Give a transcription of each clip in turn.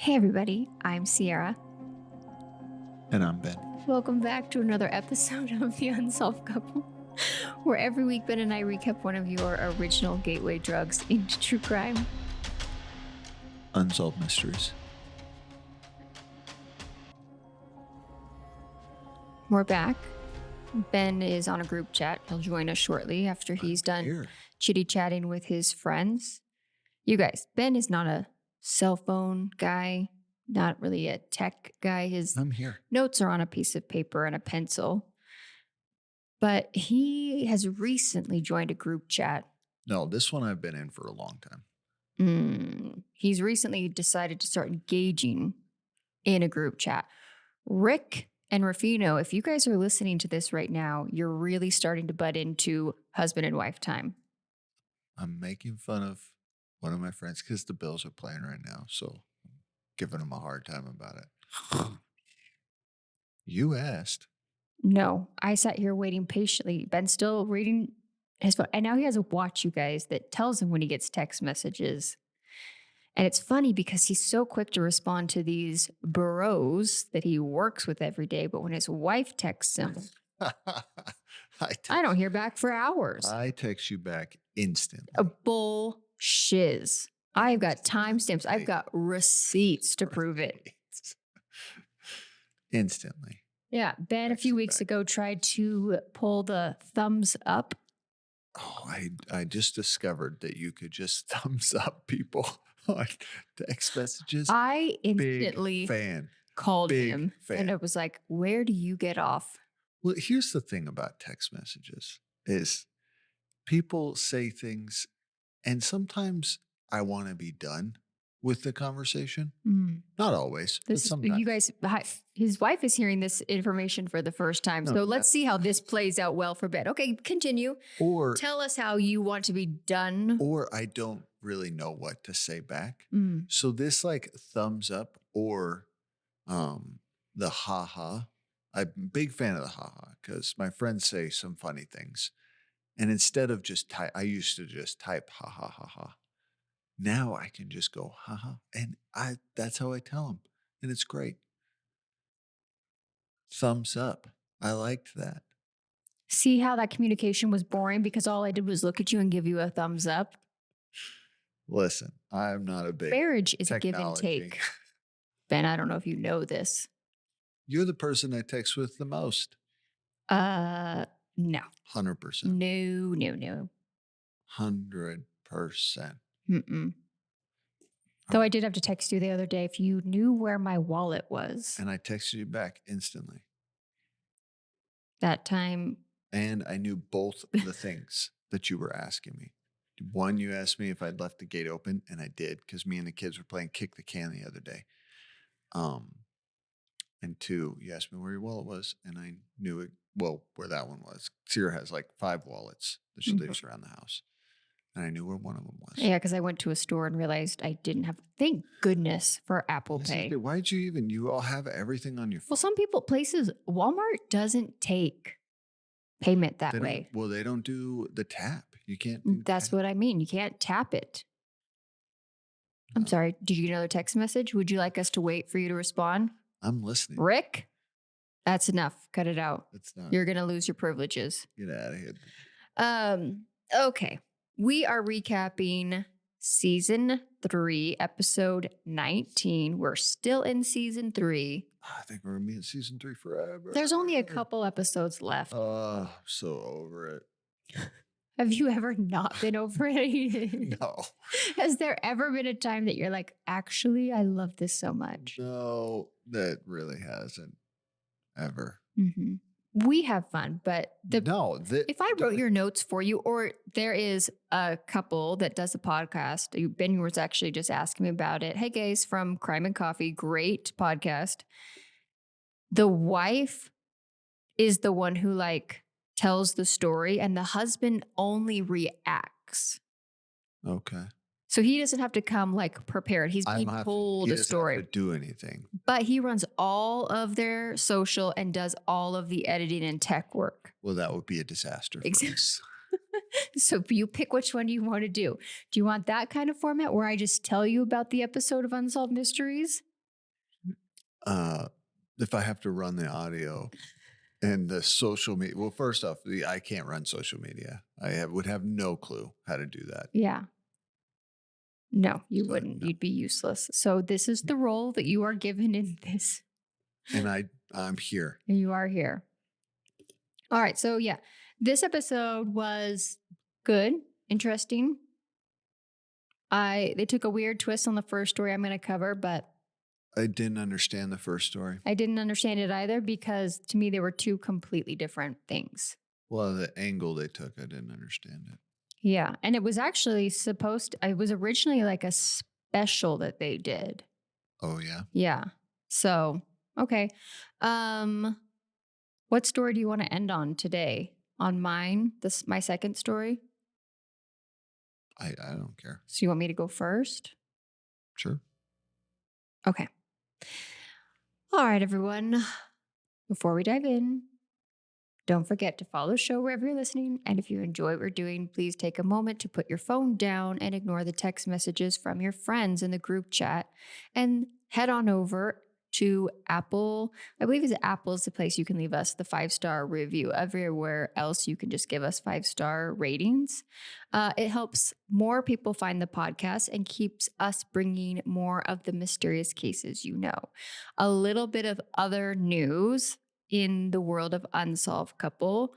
Hey everybody, I'm Sierra. And I'm Ben. Welcome back to another episode of the Unsolved Couple, where every week Ben and I recap one of your original gateway drugs into true crime. Unsolved Mysteries. We're back. Ben is on a group chat. He'll join us shortly after he's done chitty-chatting with his friends. You guys, Ben is not a cell phone guy, not really a tech guy. I'm here. Notes are on a piece of paper and a pencil. But he has recently joined a group chat. No, this one I've been in for a long time. He's recently decided to start engaging in a group chat. Rick and Rufino, if you guys are listening to this right now, you're really starting to butt into husband and wife time. I'm making fun of one of my friends because the Bills are playing right now. So I'm giving them a hard time about it. You asked. No, I sat here waiting patiently. Ben's still reading his phone. And now he has a watch, you guys, that tells him when he gets text messages. And it's funny because he's so quick to respond to these bros that he works with every day. But when his wife texts him, I don't hear back for hours. I text you back instantly. A bullshiz. I've got timestamps. I've got receipts to prove it. Instantly. Yeah. Ben, a few weeks ago, tried to pull the thumbs up. Oh, I just discovered that you could just thumbs up people on text messages. I instantly called him and it was like, where do you get off? Well, here's the thing about text messages is people say things and sometimes I want to be done with the conversation. Not always, but sometimes. You guys, his wife is hearing this information for the first time. So let's see how this plays out well for Ben. Okay, continue. Or tell us how you want to be done. Or I don't really know what to say back. So this like thumbs up or the haha. I'm a big fan of the haha because my friends say some funny things. And instead of just type, I used to just type ha ha ha ha. Now I can just go haha, and that's how I tell them, and it's great. Thumbs up. I liked that. See how that communication was boring because all I did was look at you and give you a thumbs up. Listen, I'm not a big marriage is a give and take. Ben, I don't know if you know this. You're the person I text with the most. No. 100%. No. 100%. Though I did have to text you the other day if you knew where my wallet was. And I texted you back instantly. That time. And I knew both the things that you were asking me. One, you asked me if I'd left the gate open, and I did because me and the kids were playing kick the can the other day. And two, you asked me where your wallet was, and I knew it. Well, where that one was. Sierra has like 5 wallets that she leaves around the house. And I knew where one of them was. Yeah, because I went to a store and realized I didn't have, thank goodness for Apple Pay. Why'd you all have everything on your phone? Well, some places, Walmart doesn't take payment that way. Well, they don't do the tap. You can't do That's tap. What I mean. You can't tap it. I'm sorry. Did you get another text message? Would you like us to wait for you to respond? I'm listening. Rick, that's enough. Cut it out. It's not. You're going to lose your privileges. Get out of here. Okay. We are recapping season 3, episode 19. We're still in season 3. I think we're going to be in season 3 forever. There's only a couple episodes left. Oh, so over it. Have you ever not been over it? No. Has there ever been a time that you're like, actually, I love this so much? No, that really hasn't ever. We have fun, but if I wrote your notes for you, or there is a couple that does a podcast, Ben was actually just asking me about it. Hey guys, from Crime and Coffee, great podcast. The wife is the one who like tells the story and the husband only reacts. Okay. So he doesn't have to come like prepared. He's being told a story. He doesn't have to do anything. But he runs all of their social and does all of the editing and tech work. Well, that would be a disaster for us. So you pick which one you want to do. Do you want that kind of format where I just tell you about the episode of Unsolved Mysteries? If I have to run the audio and the social media, well, first off, I can't run social media. Would have no clue how to do that. Yeah. No, you wouldn't. No. You'd be useless. So this is the role that you are given in this. And I'm here. And you are here. All right. So yeah, this episode was good, interesting. They took a weird twist on the first story I'm going to cover, but I didn't understand the first story. I didn't understand it either because to me they were two completely different things. Well, the angle they took, I didn't understand it. Yeah. And it was actually it was originally like a special that they did. Oh, yeah? Yeah. So, okay. What story do you want to end on today? On mine? My second story? I don't care. So you want me to go first? Sure. Okay. All right, everyone. Before we dive in, don't forget to follow the show wherever you're listening. And if you enjoy what we're doing, please take a moment to put your phone down and ignore the text messages from your friends in the group chat and head on over to Apple. I believe Apple is the place you can leave us the 5-star review. Everywhere else, you can just give us 5-star ratings. It helps more people find the podcast and keeps us bringing more of the mysterious cases you know. A little bit of other news in the world of Unsolved Couple.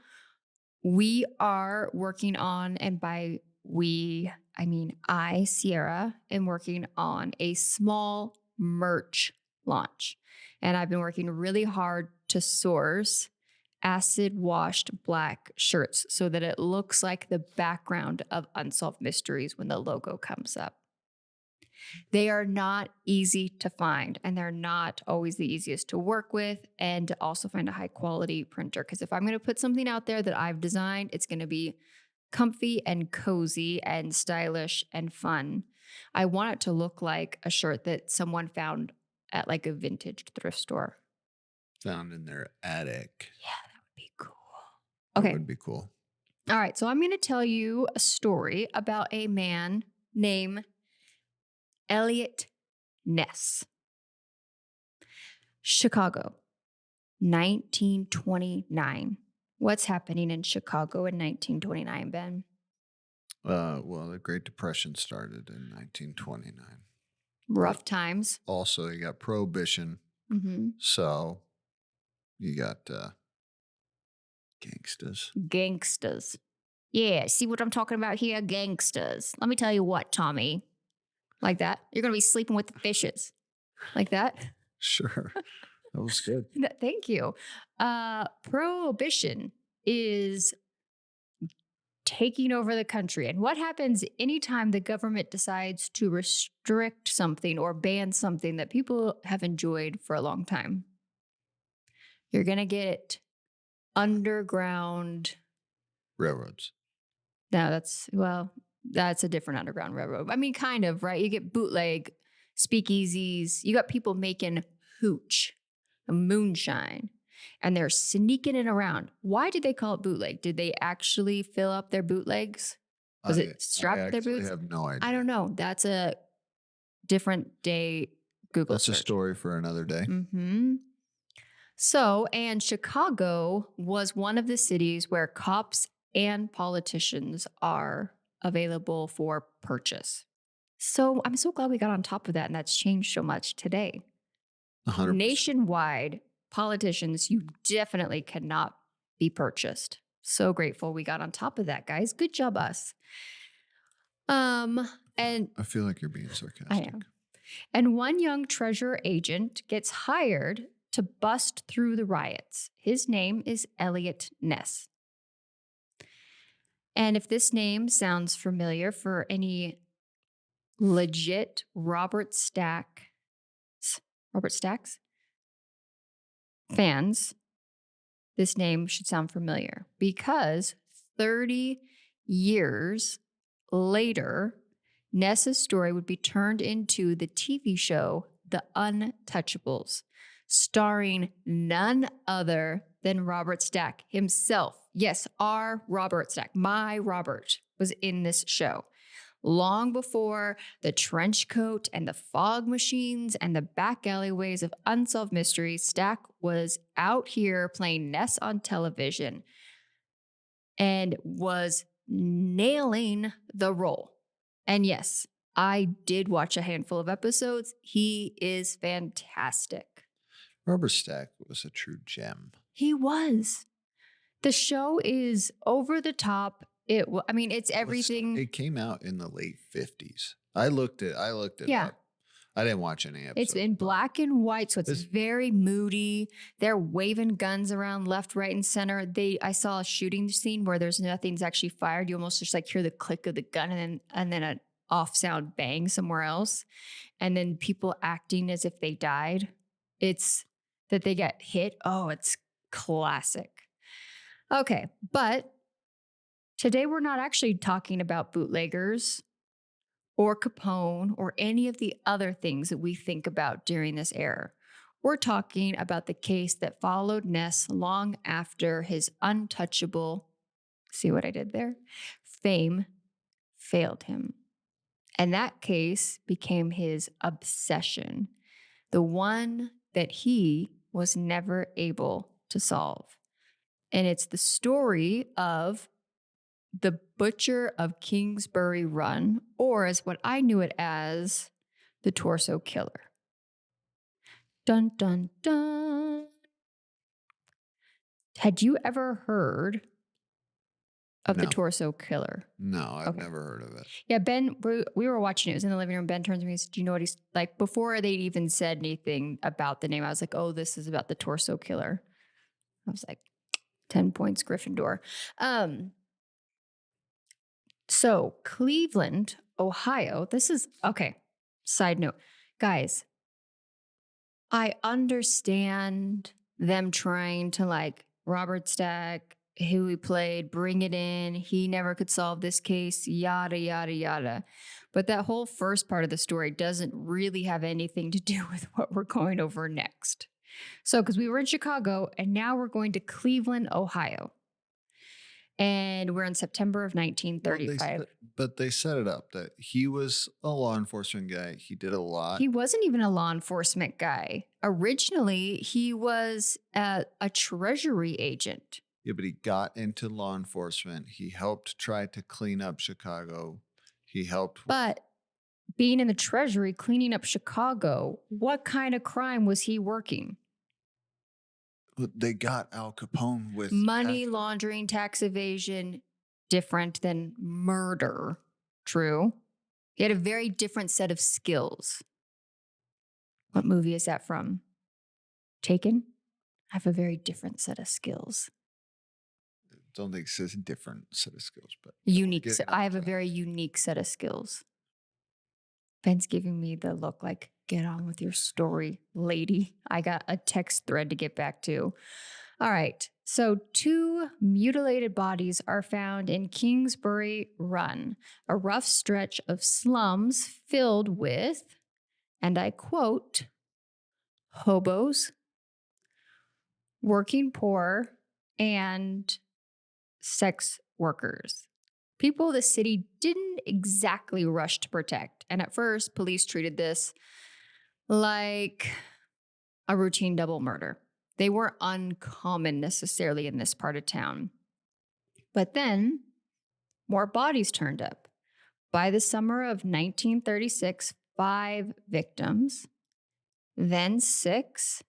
We are working on, and by we, I mean I, Sierra, am working on a small merch launch. And I've been working really hard to source acid washed black shirts so that it looks like the background of Unsolved Mysteries when the logo comes up. They are not easy to find, and they're not always the easiest to work with and to also find a high quality printer. Because if I'm going to put something out there that I've designed, it's going to be comfy and cozy and stylish and fun. I want it to look like a shirt that someone found at like a vintage thrift store. Found in their attic. Yeah, that would be cool. Okay. That would be cool. All right. So I'm going to tell you a story about a man named Eliot Ness. Chicago, 1929. What's happening in Chicago in 1929, Ben? Well, the Great Depression started in 1929. Rough times. Also, you got Prohibition. Mm-hmm. So you got gangsters. Gangsters. Yeah, see what I'm talking about here? Gangsters. Let me tell you what, Tommy. Like that. You're going to be sleeping with the fishes. Like that? Sure. That was good. Thank you. Prohibition is taking over the country. And what happens anytime the government decides to restrict something or ban something that people have enjoyed for a long time? You're going to get underground railroads. No, that's a different underground railroad. I mean, kind of, right? You get bootleg speakeasies. You got people making hooch, moonshine, and they're sneaking it around. Why did they call it bootleg? Did they actually fill up their bootlegs? Was it strapped to their boots? I have no idea. I don't know. That's a different day Google search. That's a story for another day. Mm-hmm. So, and Chicago was one of the cities where cops and politicians are available for purchase. So I'm so glad we got on top of that, and that's changed so much today. 100%. Nationwide, politicians, you definitely cannot be purchased. So grateful we got on top of that, guys. Good job, us. And I feel like you're being sarcastic. I am. And one young treasurer agent gets hired to bust through the riots. His name is Eliot Ness. And if this name sounds familiar for any legit Robert Stacks fans, this name should sound familiar because 30 years later, Ness's story would be turned into the TV show The Untouchables, starring none other than Robert Stack himself. Yes, our Robert Stack, my Robert, was in this show. Long before the trench coat and the fog machines and the back alleyways of Unsolved Mysteries, Stack was out here playing Ness on television and was nailing the role. And yes, I did watch a handful of episodes. He is fantastic. Robert Stack was a true gem. He was. The show is over the top. It's everything. It came out in the late 50s. I looked it up. I didn't watch any episodes. It's in black and white, so it's very moody. They're waving guns around left, right, and center. I saw a shooting scene where nothing's actually fired. You almost just like hear the click of the gun and then an off sound bang somewhere else. And then people acting as if they died. It's that they get hit. Oh, it's classic. Okay, but today we're not actually talking about bootleggers or Capone or any of the other things that we think about during this era. We're talking about the case that followed Ness long after his untouchable, see what I did there? Fame failed him. And that case became his obsession, the one that he was never able to solve. And it's the story of the Butcher of Kingsbury Run, or as what I knew it as, the Torso Killer. Dun, dun, dun. Had you ever heard of the Torso Killer? No, I've never heard of it. Yeah, Ben, we were watching it. It was in the living room. Ben turns to me and says, do you know what he's like? Before they'd even said anything about the name, I was like, oh, this is about the Torso Killer. I was like, 10 points, Gryffindor. So Cleveland, Ohio, this is, okay, side note. Guys, I understand them trying to like Robert Stack, who he played, bring it in. He never could solve this case, yada, yada, yada. But that whole first part of the story doesn't really have anything to do with what we're going over next. So, because we were in Chicago and now we're going to Cleveland, Ohio. And we're in September of 1935. Well, but they set it up that he was a law enforcement guy. He did a lot. He wasn't even a law enforcement guy. Originally, he was a treasury agent. Yeah, but he got into law enforcement. He helped try to clean up Chicago. He helped. But being in the treasury, cleaning up Chicago, what kind of crime was he working? They got Al Capone with money laundering, tax evasion, different than murder. True. He had a very different set of skills. What movie is that from? Taken? I have a very different set of skills. I don't think it says different set of skills, but unique. I have a very unique set of skills. Ben's giving me the look like, get on with your story, lady. I got a text thread to get back to. All right. So 2 mutilated bodies are found in Kingsbury Run, a rough stretch of slums filled with, and I quote, hobos, working poor, and sex workers. People the city didn't exactly rush to protect. And at first, police treated this like a routine double murder. They weren't uncommon necessarily in this part of town. But then more bodies turned up. By the summer of 1936, 5 victims, then 6.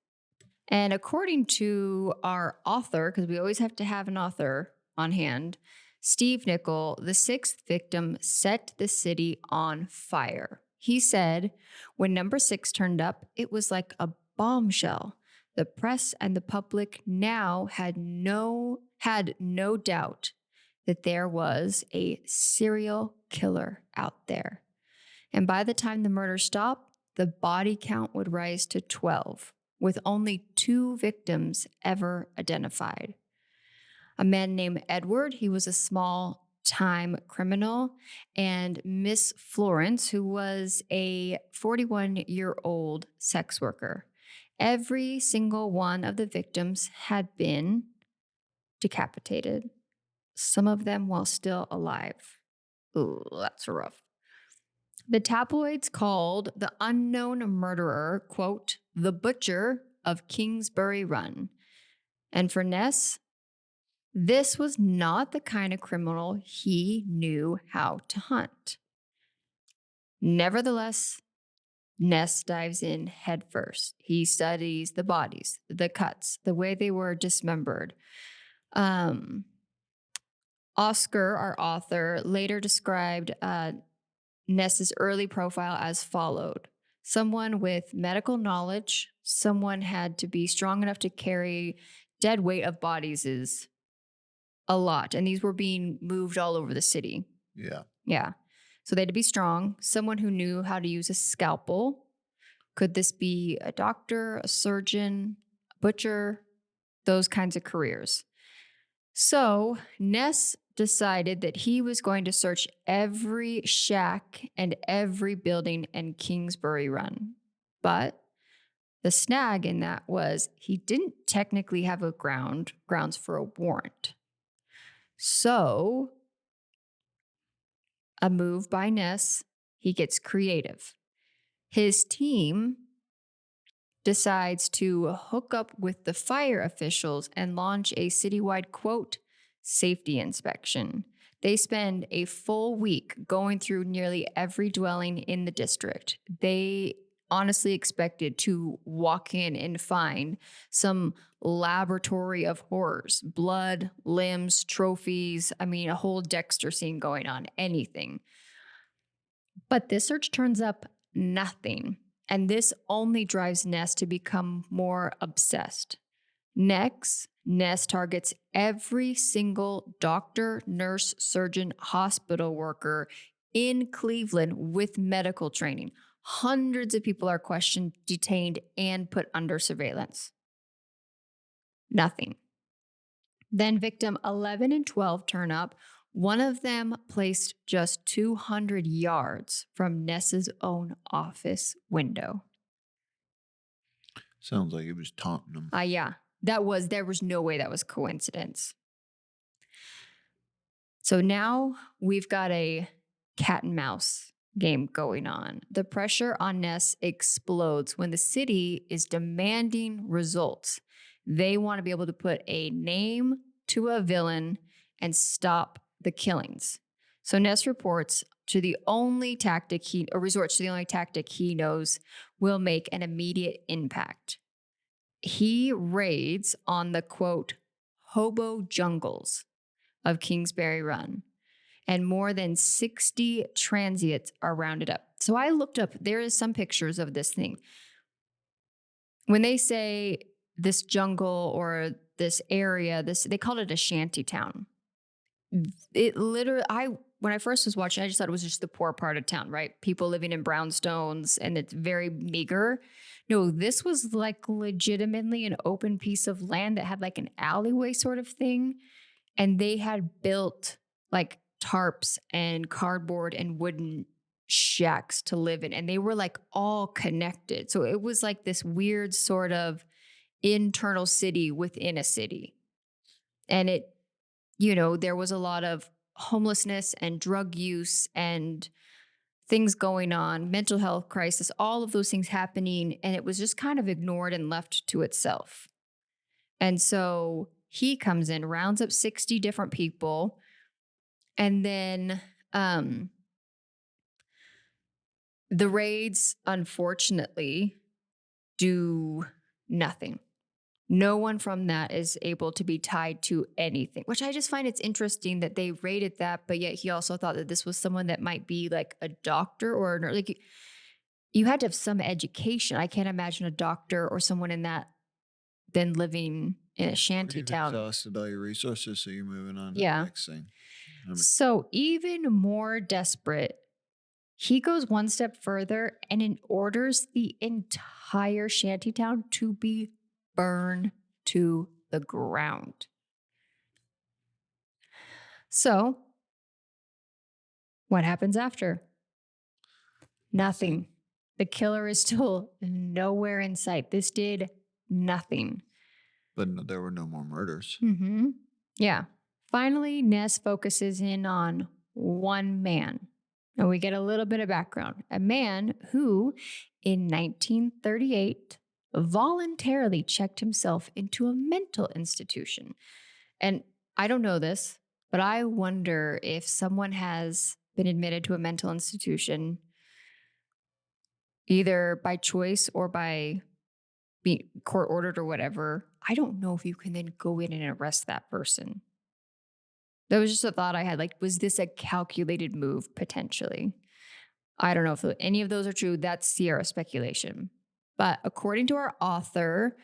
And according to our author, because we always have to have an author on hand, Steve Nickel, the 6th victim set the city on fire. He said, when number 6 turned up, it was like a bombshell. The press and the public now had no doubt that there was a serial killer out there. And by the time the murder stopped, the body count would rise to 12, with only 2 victims ever identified. A man named Edward, he was a small-time criminal, and Miss Florence, who was a 41-year-old sex worker. Every single one of the victims had been decapitated, some of them while still alive. Ooh, that's rough. The tabloids called the unknown murderer, quote, the butcher of Kingsbury Run. And for Ness, this was not the kind of criminal he knew how to hunt. Nevertheless, Ness dives in headfirst. He studies the bodies, the cuts, the way they were dismembered. Oscar, our author, later described Ness's early profile as followed. Someone with medical knowledge, someone had to be strong enough to carry dead weight of bodies is a lot. And these were being moved all over the city. Yeah. Yeah. So they had to be strong, someone who knew how to use a scalpel. Could this be a doctor, a surgeon, a butcher? Those kinds of careers. So Ness decided that he was going to search every shack and every building in Kingsbury Run. But the snag in that was he didn't technically have a grounds for a warrant. So a move by Ness, he gets creative. His team decides to hook up with the fire officials and launch a citywide, quote, safety inspection. They spend a full week going through nearly every dwelling in the district. They honestly expected to walk in and find some laboratory of horrors, blood, limbs, trophies. I mean, a whole Dexter scene going on, anything. But this search turns up nothing. And this only drives Ness to become more obsessed. Next, Ness targets every single doctor, nurse, surgeon, hospital worker in Cleveland with medical training. Hundreds of people are questioned, detained, and put under surveillance. Nothing. Then victim 11 and 12 turn up. One of them placed just 200 yards from Ness's own office window. Sounds like he was taunting him. Yeah. There was no way that was coincidence. So now we've got a cat and mouse game going on. The pressure on Ness explodes when the city is demanding results. They want to be able to put a name to a villain and stop the killings. So Ness resorts to the only tactic he knows will make an immediate impact. He raids on the, quote, hobo jungles of Kingsbury Run, and more than 60 transients are rounded up. So I looked up, there is some pictures of this thing. When they say this jungle or this area, they called it a shantytown. It literally, when I first was watching, I just thought it was just the poor part of town, right? People living in brownstones, and it's very meager. No, this was like legitimately an open piece of land that had like an alleyway sort of thing. And they had built like tarps and cardboard and wooden shacks to live in. And they were like all connected. So it was like this weird sort of internal city within a city. And there was a lot of homelessness and drug use and things going on, mental health crisis, all of those things happening. And it was just kind of ignored and left to itself. And so he comes in, rounds up 60 different people, and then the raids, unfortunately, do nothing. No one from that is able to be tied to anything, which I just find it's interesting that they rated that, but yet he also thought that this was someone that might be like a doctor or a nurse. Like you had to have some education. I can't imagine a doctor or someone in that then living in a shanty town. You've exhausted all your resources, so you're moving on to the next thing. So even more desperate, he goes one step further and orders the entire shantytown to be burned to the ground. So what happens after? Nothing. The killer is still nowhere in sight. This did nothing. But there were no more murders. Mm-hmm. Yeah. Finally, Ness focuses in on one man, And we get a little bit of background. A man who, in 1938, voluntarily checked himself into a mental institution. And I don't know this, but I wonder if someone has been admitted to a mental institution either by choice or by being court ordered or whatever. I don't know if you can then go in and arrest that person. That was just a thought I had. Like, was this a calculated move potentially? I don't know if any of those are true. That's Sierra speculation. But according to our author,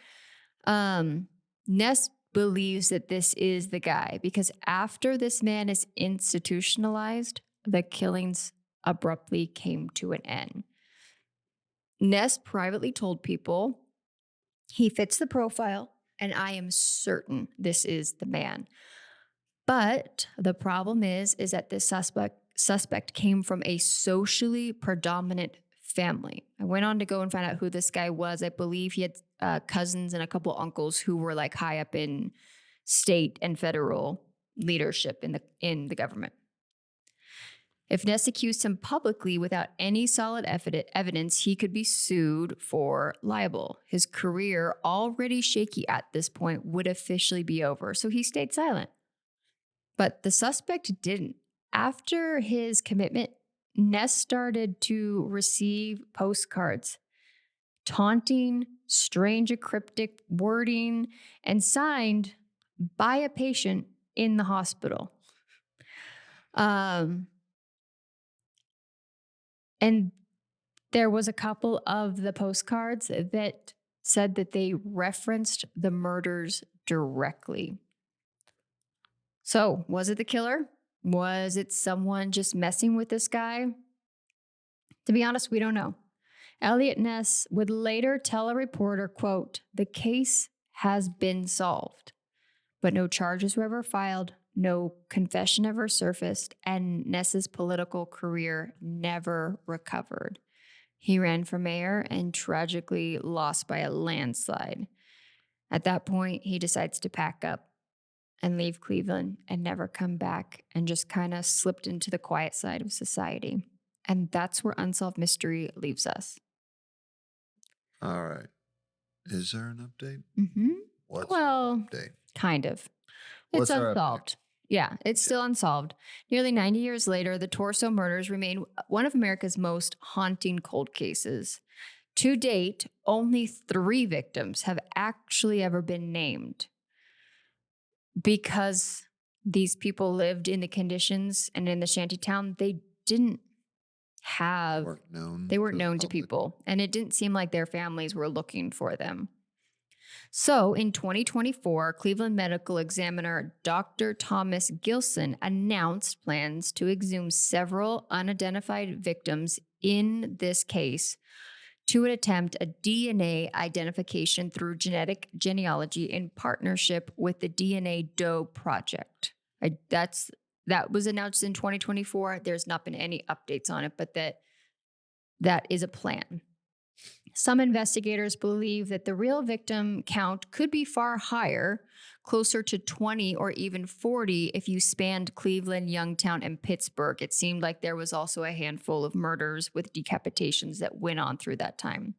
Ness believes that this is the guy because after this man is institutionalized, the killings abruptly came to an end. Ness privately told people he fits the profile, and I am certain this is the man. But the problem is that this suspect came from a socially predominant family. I went on to go and find out who this guy was. I believe he had cousins and a couple uncles who were like high up in state and federal leadership in the government. If Ness accused him publicly without any solid evidence, he could be sued for libel. His career, already shaky at this point, would officially be over, so he stayed silent. But the suspect didn't. After his commitment, Ness started to receive postcards, taunting, strange cryptic wording, and signed by a patient in the hospital. And there was a couple of the postcards that said that they referenced the murders directly. So, was it the killer? Was it someone just messing with this guy? To be honest, we don't know. Eliot Ness would later tell a reporter, quote, "The case has been solved, but no charges were ever filed, no confession ever surfaced, and Ness's political career never recovered. He ran for mayor and tragically lost by a landslide. At that point, he decides to pack up and leave Cleveland and never come back and just kind of slipped into the quiet side of society." And that's where Unsolved Mystery leaves us. All right. Is there an update? Mm-hmm. What's well, the update? Kind of. What's It's unsolved. Yeah, it's still unsolved. Nearly 90 years later, the Torso murders remain one of America's most haunting cold cases. To date, only 3 victims have actually ever been named because these people lived in the conditions and in the shantytown. They didn't have, they weren't known to people, and it didn't seem like their families were looking for them. So in 2024, Cleveland medical examiner Dr. Thomas Gilson announced plans to exhume several unidentified victims in this case to attempt a DNA identification through genetic genealogy in partnership with the DNA Doe Project. That was announced in 2024. There's not been any updates on it, but that is a plan. Some investigators believe that the real victim count could be far higher, closer to 20 or even 40 if you spanned Cleveland, Youngstown, and Pittsburgh. It seemed like there was also a handful of murders with decapitations that went on through that time.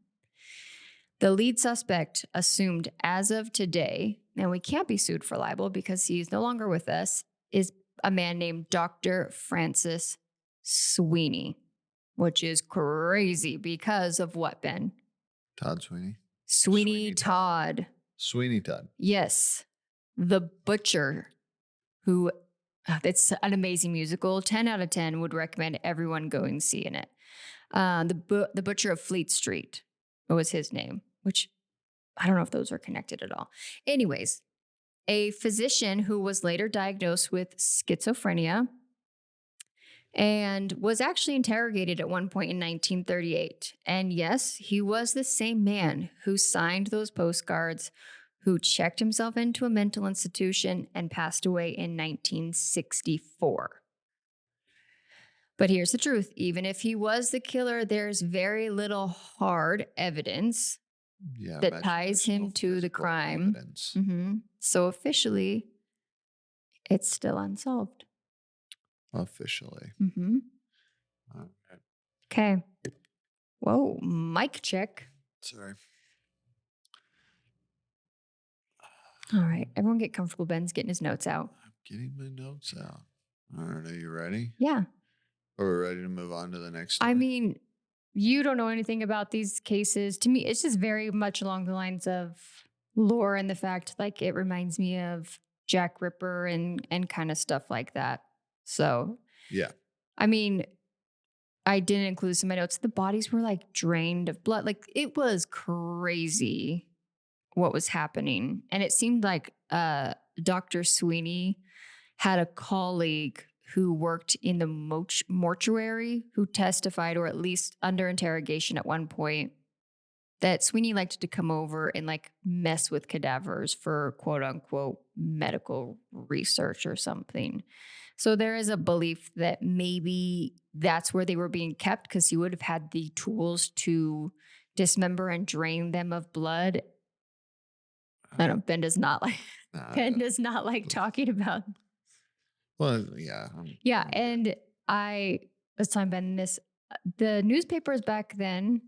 The lead suspect assumed as of today, and we can't be sued for libel because he's no longer with us, is a man named Dr. Francis Sweeney, which is crazy because of what, Ben? Todd Sweeney. Sweeney Todd. Sweeney Todd. Yes. The Butcher, who, it's an amazing musical. 10 out of 10 would recommend everyone going and seeing it. The Butcher of Fleet Street was his name, which I don't know if those are connected at all. Anyways, a physician who was later diagnosed with schizophrenia and was actually interrogated at one point in 1938. And yes, he was the same man who signed those postcards, who checked himself into a mental institution and passed away in 1964. But here's the truth. Even if he was the killer, there's very little hard evidence that ties him to the crime. Mm-hmm. So officially, it's still unsolved. Officially. Mm-hmm. All right. Okay. Whoa, mic check. Sorry. All right. Everyone get comfortable. Ben's getting his notes out. I'm getting my notes out. All right. Are you ready? Yeah. Are we ready to move on to the next story? I mean, you don't know anything about these cases. To me, it's just very much along the lines of lore and the fact, like, it reminds me of Jack Ripper and kind of stuff like that. So, yeah. I mean, I didn't include this in my notes. The bodies were like drained of blood. Like, it was crazy what was happening. And it seemed like Dr. Sweeney had a colleague who worked in the mortuary who testified, or at least under interrogation at one point, that Sweeney liked to come over and like mess with cadavers for quote unquote medical research or something. So there is a belief that maybe that's where they were being kept because he would have had the tools to dismember and drain them of blood. I don't know. Ben does not like Ben does not like talking about. Well, yeah. Yeah, and I was telling Ben this. The newspapers back then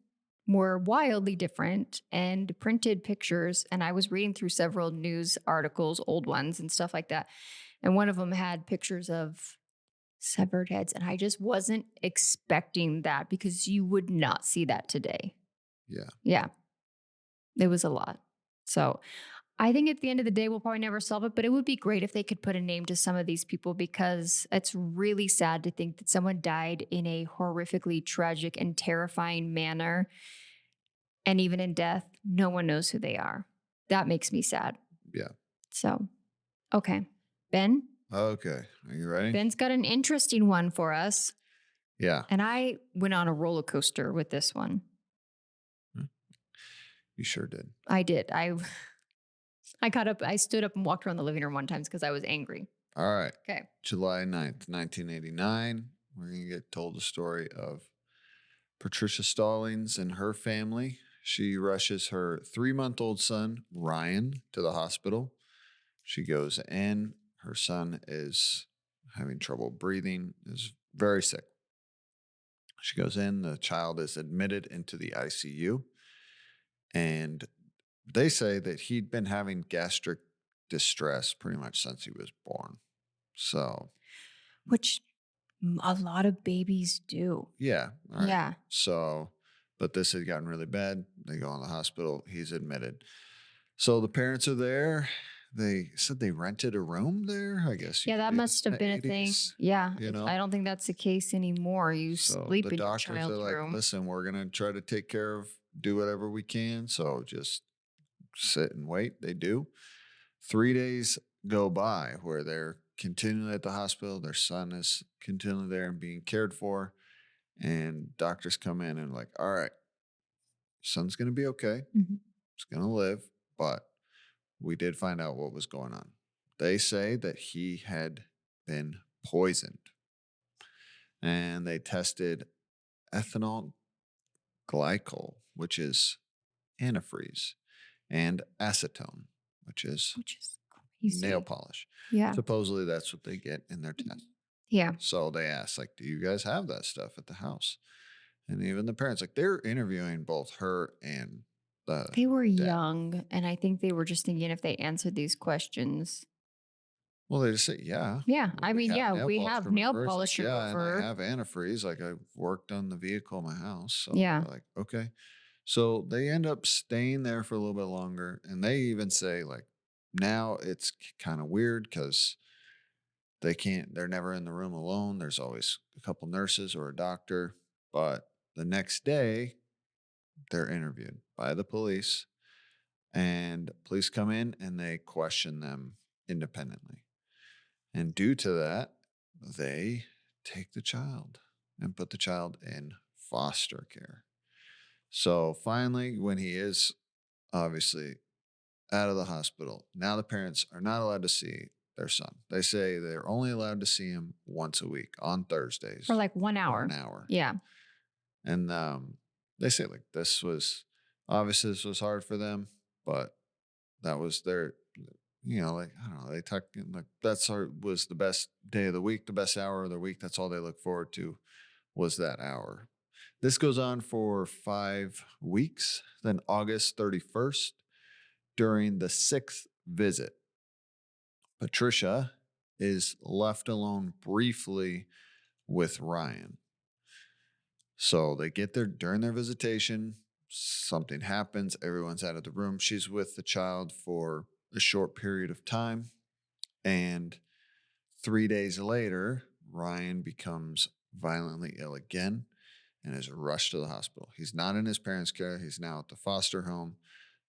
were wildly different and printed pictures. And I was reading through several news articles, old ones and stuff like that. And one of them had pictures of severed heads. And I just wasn't expecting that because you would not see that today. Yeah. Yeah. It was a lot. So I think at the end of the day, we'll probably never solve it, but it would be great if they could put a name to some of these people because it's really sad to think that someone died in a horrifically tragic and terrifying manner. And even in death, no one knows who they are. That makes me sad. Yeah. So, okay. Ben? Okay. Are you ready? Ben's got an interesting one for us. Yeah. And I went on a roller coaster with this one. You sure did. I did. I got up, I stood up and walked around the living room one time because I was angry. All right. Okay. July 9th, 1989. We're going to get told the story of Patricia Stallings and her family. She rushes her 3-month-old son, Ryan, to the hospital. She goes in. Her son is having trouble breathing, is very sick. She goes in. The child is admitted into the ICU. And they say that he'd been having gastric distress pretty much since he was born. So, which a lot of babies do. Yeah. Right. Yeah. So, but this had gotten really bad. They go in the hospital. He's admitted. So the parents are there. They said they rented a room there, I guess. Yeah, that must have been a thing. Yeah. You know? I don't think that's the case anymore. You sleep in your child's room. Listen, we're going to try to take care of, do whatever we can. So just sit and wait. They do. 3 days go by where they're continually at the hospital. Their son is continually there and being cared for. And doctors come in and like, all right, son's going to be okay. Mm-hmm. He's going to live. But we did find out what was going on. They say that he had been poisoned. And they tested ethanol glycol, which is antifreeze, and acetone, which is crazy. Nail polish. Yeah. Supposedly that's what they get in their test. Yeah. So they asked, like, do you guys have that stuff at the house? And even the parents, like, they're interviewing both her and the They were dad. young, and I think they were just thinking if they answered these questions. Well, they just say, yeah. Yeah. I mean, yeah, we have nail polish polish remover. remover. And I have antifreeze. Like, I've worked on the vehicle in my house. So yeah. they're like, okay. So they end up staying there for a little bit longer. And they even say, like, now it's kind of weird because they're never in the room alone. There's always a couple nurses or a doctor. But the next day, they're interviewed by the police. And police come in and they question them independently. And due to that, they take the child and put the child in foster care. So finally, when he is obviously out of the hospital, now the parents are not allowed to see their son. They say they're only allowed to see him once a week on Thursdays. For like 1 hour. 1 hour. Yeah. And they say like this was hard for them, but that was their, like, I don't know, they talk like was the best day of the week, the best hour of the week. That's all they look forward to was that hour. This goes on for 5 weeks. Then August 31st, during the 6th visit, Patricia is left alone briefly with Ryan. So they get there during their visitation. Something happens. Everyone's out of the room. She's with the child for a short period of time. And 3 days later, Ryan becomes violently ill again and is rushed to the hospital. He's not in his parents' care. He's now at the foster home.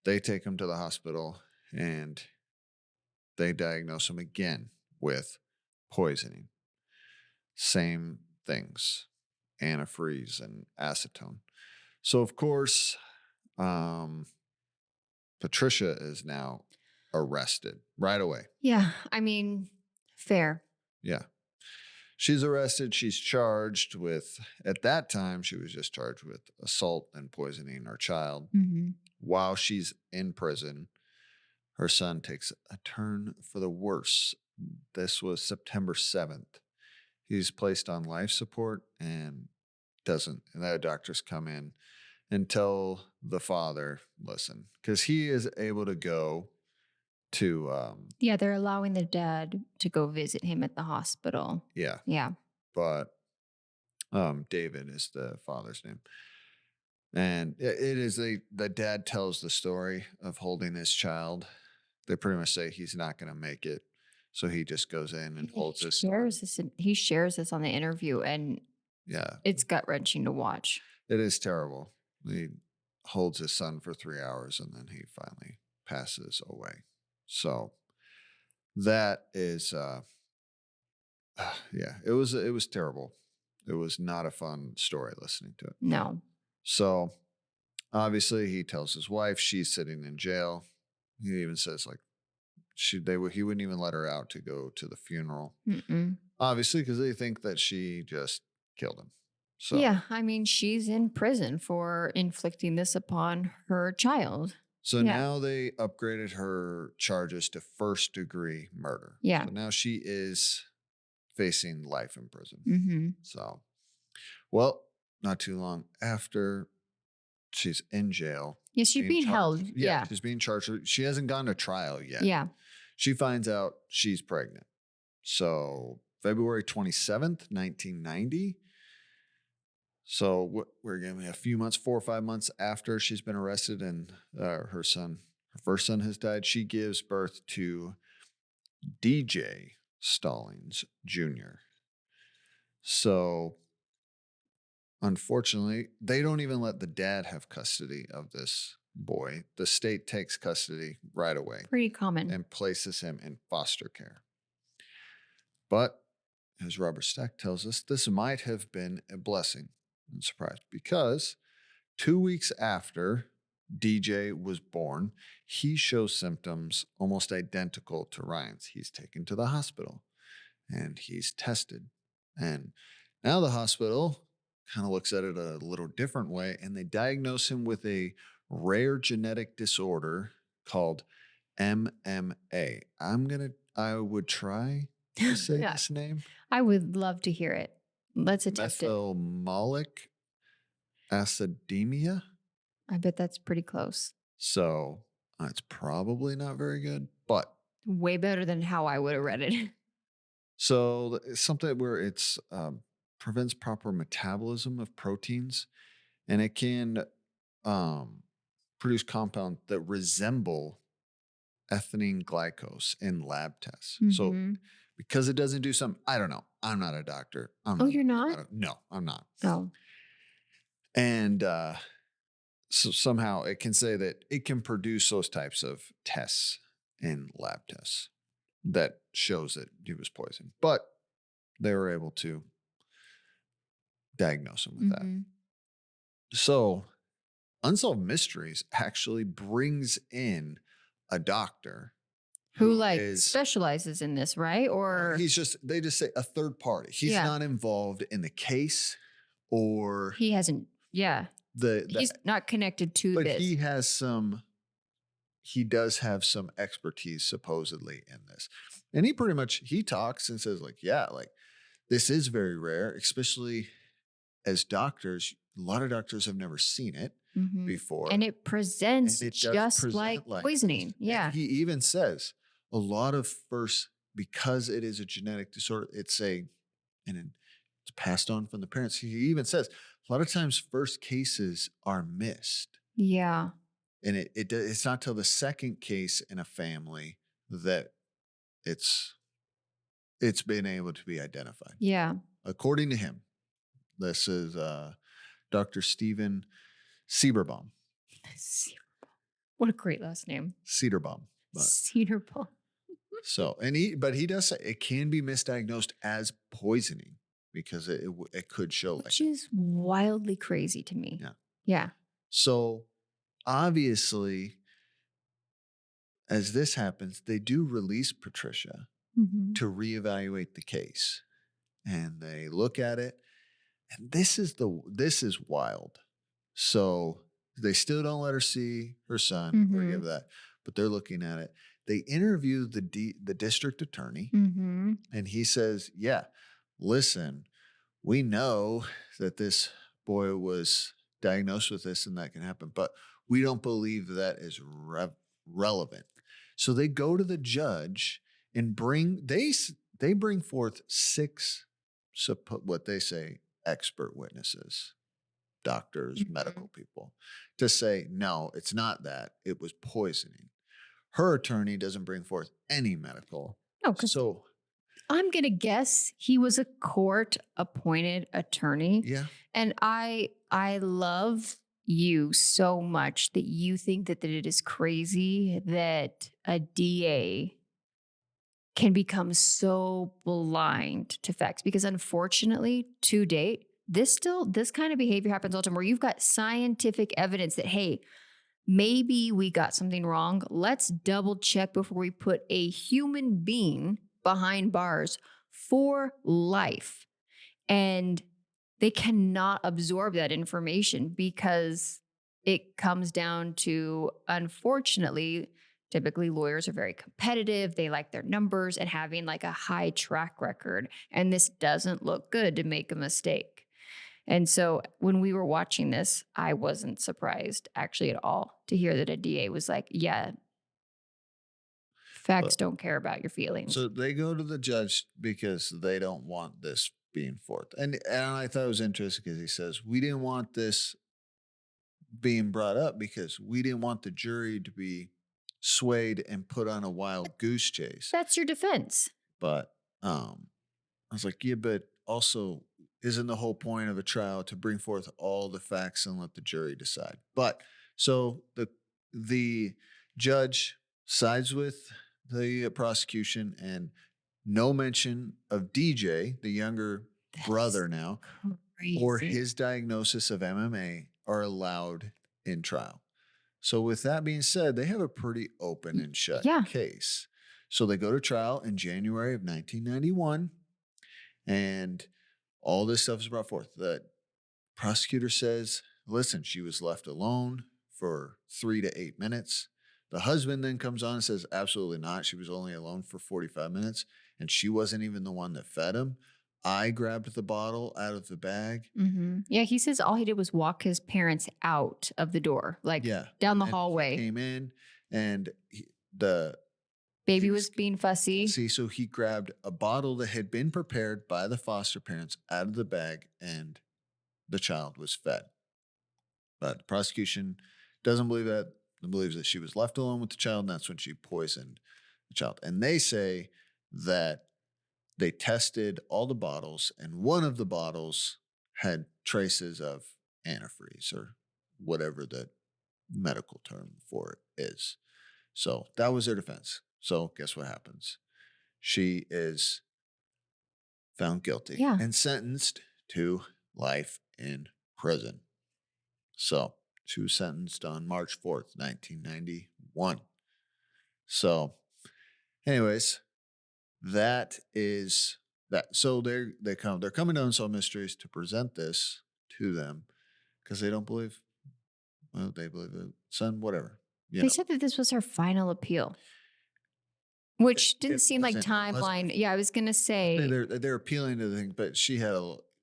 They take him to the hospital and they diagnose him again with poisoning. Same things, antifreeze and acetone. So, of course, Patricia is now arrested right away. Yeah. I mean, fair. Yeah. She's arrested. She's charged with, at that time, she was just charged with assault and poisoning her child. Mm-hmm. While she's in prison, her son takes a turn for the worse. This was September 7th. He's placed on life support and the doctors come in and tell the father, listen, because he is able to go to... yeah, they're allowing the dad to go visit him at the hospital. Yeah. Yeah. But David is the father's name. And it is the dad tells the story of holding his child. They pretty much say he's not going to make it. So he just goes in and holds his son. He shares this on the interview, and yeah, it's gut-wrenching to watch. It is terrible. He holds his son for 3 hours and then he finally passes away. So that is, yeah, it was terrible. It was not a fun story listening to it. No. So obviously he tells his wife she's sitting in jail. He even says like he wouldn't even let her out to go to the funeral. Mm-mm. Obviously, because they think that she just killed him. So yeah, I mean, she's in prison for inflicting this upon her child. So now they upgraded her charges to first-degree murder. Yeah. So now she is facing life in prison. Mm-hmm. So, well, not too long after she's in jail. Yeah, she's being held. Yeah. She's being charged. She hasn't gone to trial yet. Yeah. She finds out she's pregnant. So February 27th, 1990. So we're getting a few months, 4 or 5 months after she's been arrested and her first son has died. She gives birth to DJ Stallings Jr. So unfortunately, they don't even let the dad have custody of this boy. The state takes custody right away. Pretty common. And places him in foster care. But as Robert Stack tells us, this might have been a blessing. I'm surprised because 2 weeks after DJ was born, he shows symptoms almost identical to Ryan's. He's taken to the hospital and he's tested. And now the hospital kind of looks at it a little different way and they diagnose him with a rare genetic disorder called MMA. I would try to say this name. I would love to hear it. Let's attempt it. Methylmalonic acidemia. I bet that's pretty close. So it's probably not very good, but way better than how I would have read it. So it's something where it's prevents proper metabolism of proteins, and it can produce compounds that resemble ethylene glycose in lab tests. Mm-hmm. So because it doesn't do something, I don't know. I'm not a doctor. You're not? No, I'm not. Oh. And so somehow it can say that it can produce those types of tests in lab tests that shows that he was poisoned. But they were able to diagnose him with that. So Unsolved Mysteries actually brings in a doctor who specializes in this, right? Or they just say a third party. He's not involved in the case, or he hasn't. Yeah, he's not connected to this. But he does have some expertise supposedly in this, and he talks and says like, yeah, like this is very rare, especially as doctors, a lot of doctors have never seen it before. And it presents just like poisoning. Yeah. And he even says a lot of first, because it is a genetic disorder, it's passed on from the parents. He even says a lot of times first cases are missed. Yeah. And it's not till the second case in a family that it's been able to be identified. Yeah. According to him, this is Dr. Stephen Cedarbaum. What a great last name. Cedarbaum. Cedarbaum. So, but he does say it can be misdiagnosed as poisoning because it could show Which is wildly crazy to me. Yeah. Yeah. So obviously, as this happens, they do release Patricia to reevaluate the case. And they look at it. And this is wild. So they still don't let her see her son or give that, but they're looking at it. They interview the district attorney, and he says, yeah, listen, we know that this boy was diagnosed with this and that can happen, but we don't believe that is relevant. So they go to the judge and they bring forth 6, what they say, expert witnesses, doctors, medical people, to say, no, it's not that. It was poisoning. Her attorney doesn't bring forth any medical. No, so I'm going to guess he was a court-appointed attorney. Yeah. And I love you so much that you think that it is crazy that a DA can become so blind to facts, because unfortunately, to date, this kind of behavior happens all the time where you've got scientific evidence that, hey, maybe we got something wrong. Let's double check before we put a human being behind bars for life. And they cannot absorb that information because it comes down to, unfortunately, typically lawyers are very competitive. They like their numbers and having like a high track record. And this doesn't look good to make a mistake. And so when we were watching this, I wasn't surprised actually at all to hear that a DA was like, yeah, facts don't care about your feelings. So they go to the judge because they don't want this being forth. And I thought it was interesting because he says, we didn't want this being brought up because we didn't want the jury to be swayed and put on a wild goose chase. That's your defense. But I was like, yeah, but also, isn't the whole point of a trial to bring forth all the facts and let the jury decide? But so the judge sides with the prosecution, and no mention of DJ, the younger brother now, or his diagnosis of MMA are allowed in trial. So with that being said, they have a pretty open and shut case. So they go to trial in January of 1991, and all this stuff is brought forth. The prosecutor says, listen, she was left alone for 3 to 8 minutes. The husband then comes on and says, absolutely not. She was only alone for 45 minutes, and she wasn't even the one that fed him. I grabbed the bottle out of the bag. Yeah, he says all he did was walk his parents out of the door, down the hallway. He came in, and the baby was being fussy. So he grabbed a bottle that had been prepared by the foster parents out of the bag, and the child was fed. But the prosecution doesn't believe that. It believes that she was left alone with the child, and that's when she poisoned the child. And they say that they tested all the bottles, and one of the bottles had traces of antifreeze, or whatever the medical term for it is. So that was their defense. So guess what happens? She is found guilty and sentenced to life in prison. So she was sentenced on March 4th, 1991. So anyways, that is that. So they're coming to Unsolved Mysteries to present this to them because they don't believe, well, they believe the son, whatever. They said that this was her final appeal, which didn't seem like timeline. Yeah, I was going to say. They're appealing to the thing, but she had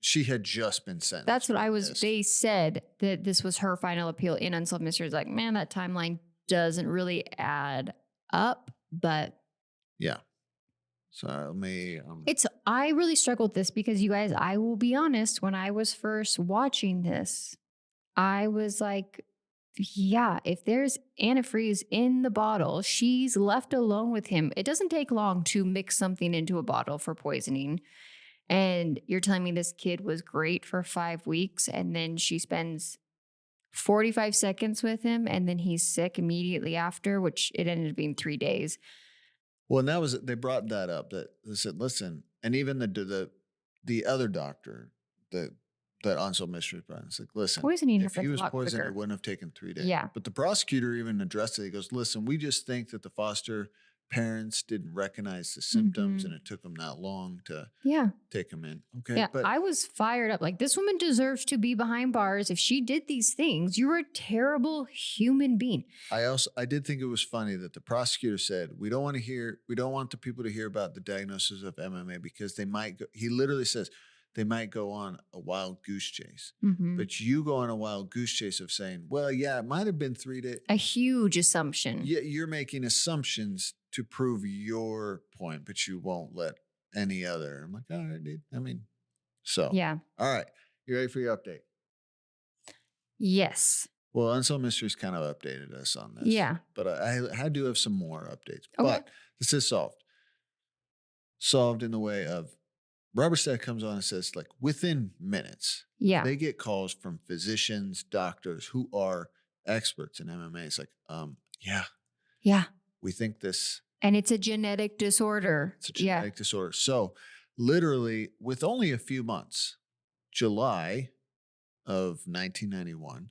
she had just been sentenced. That's what I was. They said that this was her final appeal in Unsolved Mysteries. Like, man, that timeline doesn't really add up, but yeah. So let me. I really struggled with this because you guys, I will be honest, when I was first watching this, I was like, yeah, if there's antifreeze in the bottle, she's left alone with him. It doesn't take long to mix something into a bottle for poisoning. And you're telling me this kid was great for 5 weeks and then she spends 45 seconds with him and then he's sick immediately after, which it ended up being 3 days. Well, and they brought that up that they said, listen, and even the other doctor that Unsolved Mysteries brought, it's like, listen, poisoning if he was poisoned, quicker. it wouldn't have taken 3 days. Yeah. But the prosecutor even addressed it. He goes, listen, we just think that the foster parents didn't recognize the symptoms and it took them that long to take them in. Okay. Yeah, but I was fired up. Like, this woman deserves to be behind bars. If she did these things, you're a terrible human being. I did think it was funny that the prosecutor said, we don't want the people to hear about the diagnosis of MMA because they might go, he literally says, they might go on a wild goose chase. But you go on a wild goose chase of saying, well, yeah, it might have been 3 days. A huge assumption. Yeah, you're making assumptions to prove your point, but you won't let any other. I'm like, all right, dude. I mean, so. Yeah. All right. You ready for your update? Yes. Well, Unsolved Mysteries kind of updated us on this. Yeah. But I do have some more updates. Okay. But this is solved. Solved in the way of Robert Stack comes on and says, like, within minutes, they get calls from physicians, doctors who are experts in MMA. It's like, yeah, we think this. And it's a genetic disorder. It's a genetic disorder. So literally with only a few months, July of 1991.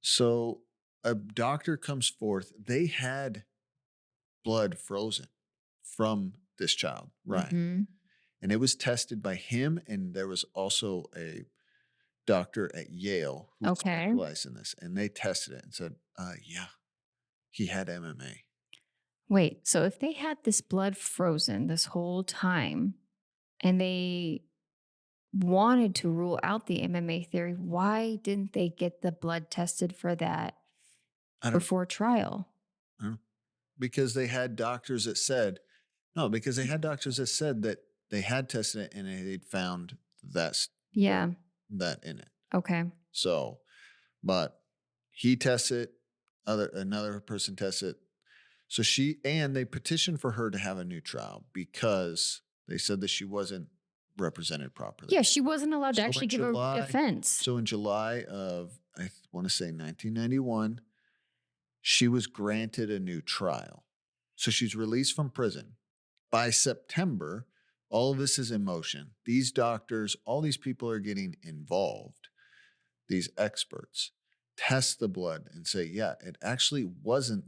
So a doctor comes forth. They had blood frozen from this child, Ryan. And it was tested by him. And there was also a doctor at Yale who specialized in this. And they tested it and said, yeah, he had MMA. Wait, so if they had this blood frozen this whole time and they wanted to rule out the MMA theory, why didn't they get the blood tested for that before trial? Because they had doctors that said, that they had tested it and they'd found that in it. Okay. So, but he tests it, another person tests it. So they petitioned for her to have a new trial because they said that she wasn't represented properly. Yeah, she wasn't allowed to actually give a defense. So in July of, I want to say 1991, she was granted a new trial. So she's released from prison. By September, all of this is in motion. These doctors, all these people are getting involved. These experts test the blood and say, yeah, it actually wasn't.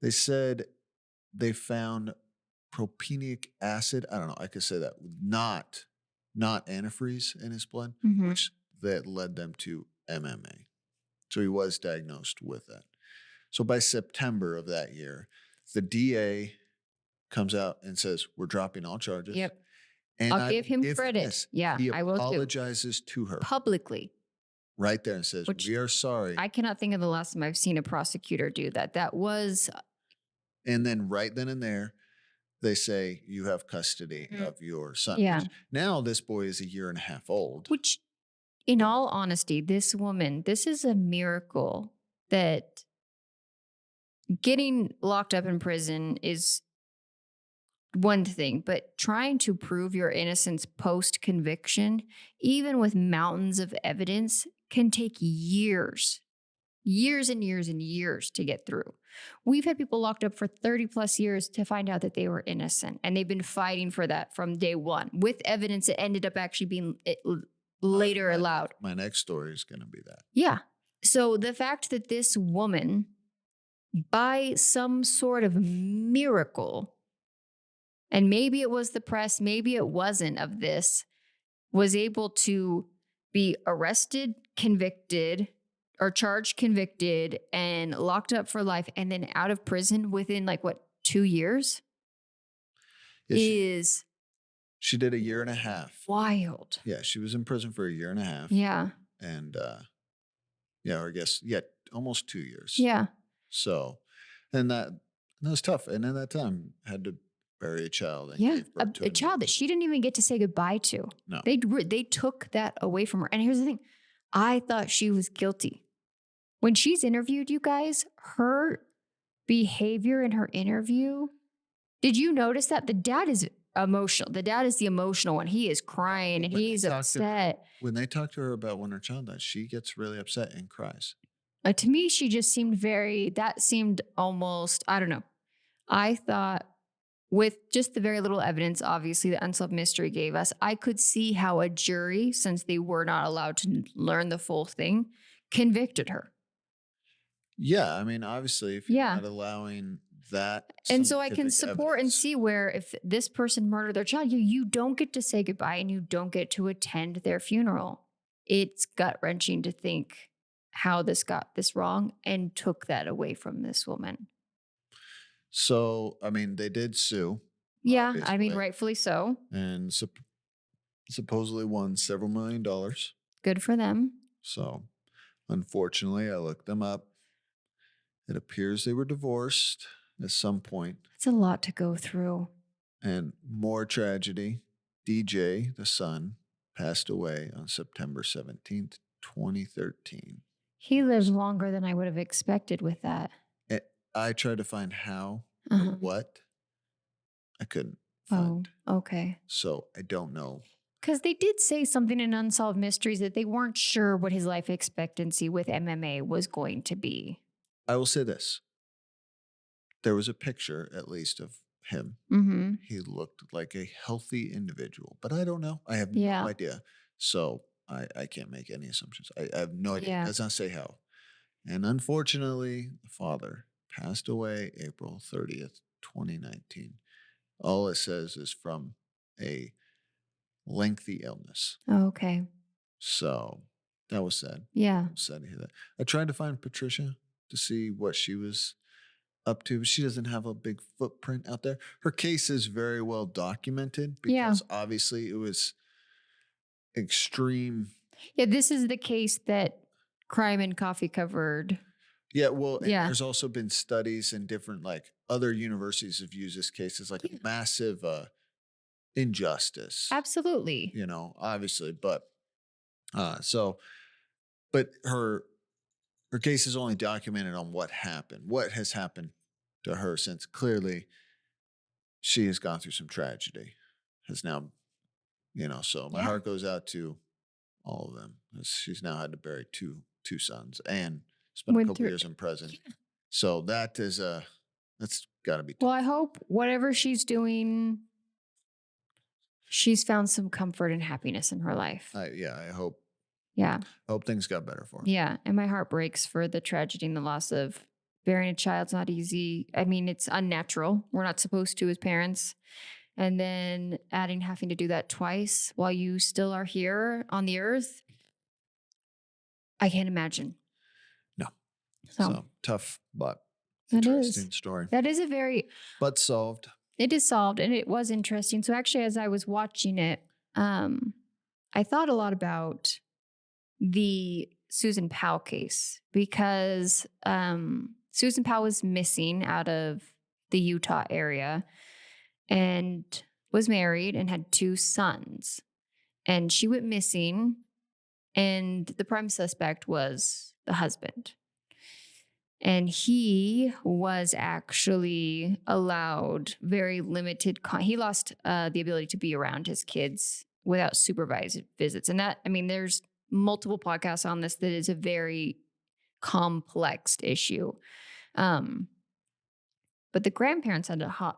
They said they found propenic acid. I don't know. I could say that. Not antifreeze in his blood, which that led them to MMA. So he was diagnosed with that. So by September of that year, the DA comes out and says, we're dropping all charges. Yep. And I'll give him credit. He I will apologizes to her. Publicly. Right there and says, we are sorry. I cannot think of the last time I've seen a prosecutor do that. That was. And then right then and there, they say, you have custody of your son. Yeah. Now this boy is 1.5 years old. Which, in all honesty, this woman, this is a miracle that getting locked up in prison is one thing, but trying to prove your innocence post-conviction, even with mountains of evidence, can take years and years and years to get through. We've had people locked up for 30 plus years to find out that they were innocent, and they've been fighting for that from day one with evidence that ended up actually being later allowed. My next story is going to be that. Yeah. So the fact that this woman, by some sort of miracle, and maybe it was the press, maybe it wasn't of this, was able to be arrested, convicted, or charged, convicted, and locked up for life, and then out of prison within 2 years? She did a year and a half. Wild. Yeah, she was in prison for a year and a half. Yeah. And or I guess, almost 2 years. Yeah. So, and that was tough. And in that time, had to bury a child and gave birth to a child that she didn't even get to say goodbye to. No. They took that away from her. And here's the thing. I thought she was guilty. When she's interviewed, you guys, her behavior in her interview, did you notice that? The dad is emotional. The dad is the emotional one. He is crying and he's upset. When they talk to her about when her child died, she gets really upset and cries. To me, she just seemed that seemed almost, I don't know. I thought with just the very little evidence, obviously, the Unsolved Mystery gave us, I could see how a jury, since they were not allowed to learn the full thing, convicted her. Yeah, I mean, obviously, if you're not allowing that. And so I can support and see where if this person murdered their child, you don't get to say goodbye and you don't get to attend their funeral. It's gut-wrenching to think how this got this wrong and took that away from this woman. So, I mean, they did sue. Yeah, obviously. I mean, rightfully so. And supposedly won several $1 million. Good for them. So, unfortunately, I looked them up. It appears they were divorced at some point. It's a lot to go through. And more tragedy. DJ, the son, passed away on September 17th, 2013. He lived longer than I would have expected with that. I tried to find how or what. I couldn't find. Oh, okay. So I don't know. Because they did say something in Unsolved Mysteries that they weren't sure what his life expectancy with MMA was going to be. I will say this. There was a picture, at least, of him. Mm-hmm. He looked like a healthy individual, but I don't know. I have no idea. So I can't make any assumptions. I have no idea. It does not say how. And unfortunately, the father passed away April 30th, 2019. All it says is from a lengthy illness. Oh, okay. So that was sad. Yeah. I'm sad to hear that. I tried to find Patricia to see what she was up to, but she doesn't have a big footprint out there. Her case is very well documented because obviously it was extreme. Yeah, this is the case that Crime and Coffee covered. Yeah, well, and there's also been studies in different, like, other universities have used this case as like a massive injustice. Absolutely. You know, obviously, but but her case is only documented on what happened, what has happened to her since clearly she has gone through some tragedy, has now, so my heart goes out to all of them. She's now had to bury two sons and spent a couple years in prison. Yeah. So that is that's got to be tough. Well, I hope whatever she's doing, she's found some comfort and happiness in her life. I hope. Yeah. I hope things got better for her. Yeah. And my heart breaks for the tragedy and the loss of bearing a child's not easy. I mean, it's unnatural. We're not supposed to as parents. And then having to do that twice while you still are here on the earth. I can't imagine. No. So tough, but interesting story. That is but solved. It is solved, and it was interesting. So actually, as I was watching it, I thought a lot about the Susan Powell case because Susan Powell was missing out of the Utah area and was married and had 2 sons. And she went missing, and the prime suspect was the husband. And he was actually allowed very limited. He lost the ability to be around his kids without supervised visits. And there's multiple podcasts on this that is a very complex issue. But the grandparents had to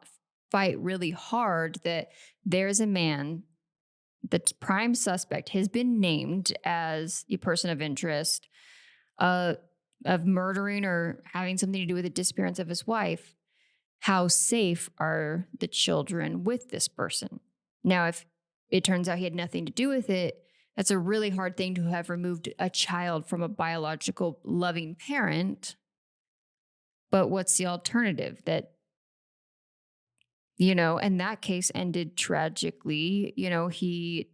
fight really hard that there's a man, the prime suspect has been named as a person of interest, of murdering or having something to do with the disappearance of his wife. How safe are the children with this person? Now, if it turns out he had nothing to do with it, that's a really hard thing to have removed a child from a biological loving parent. But what's the alternative? That And that case ended tragically. He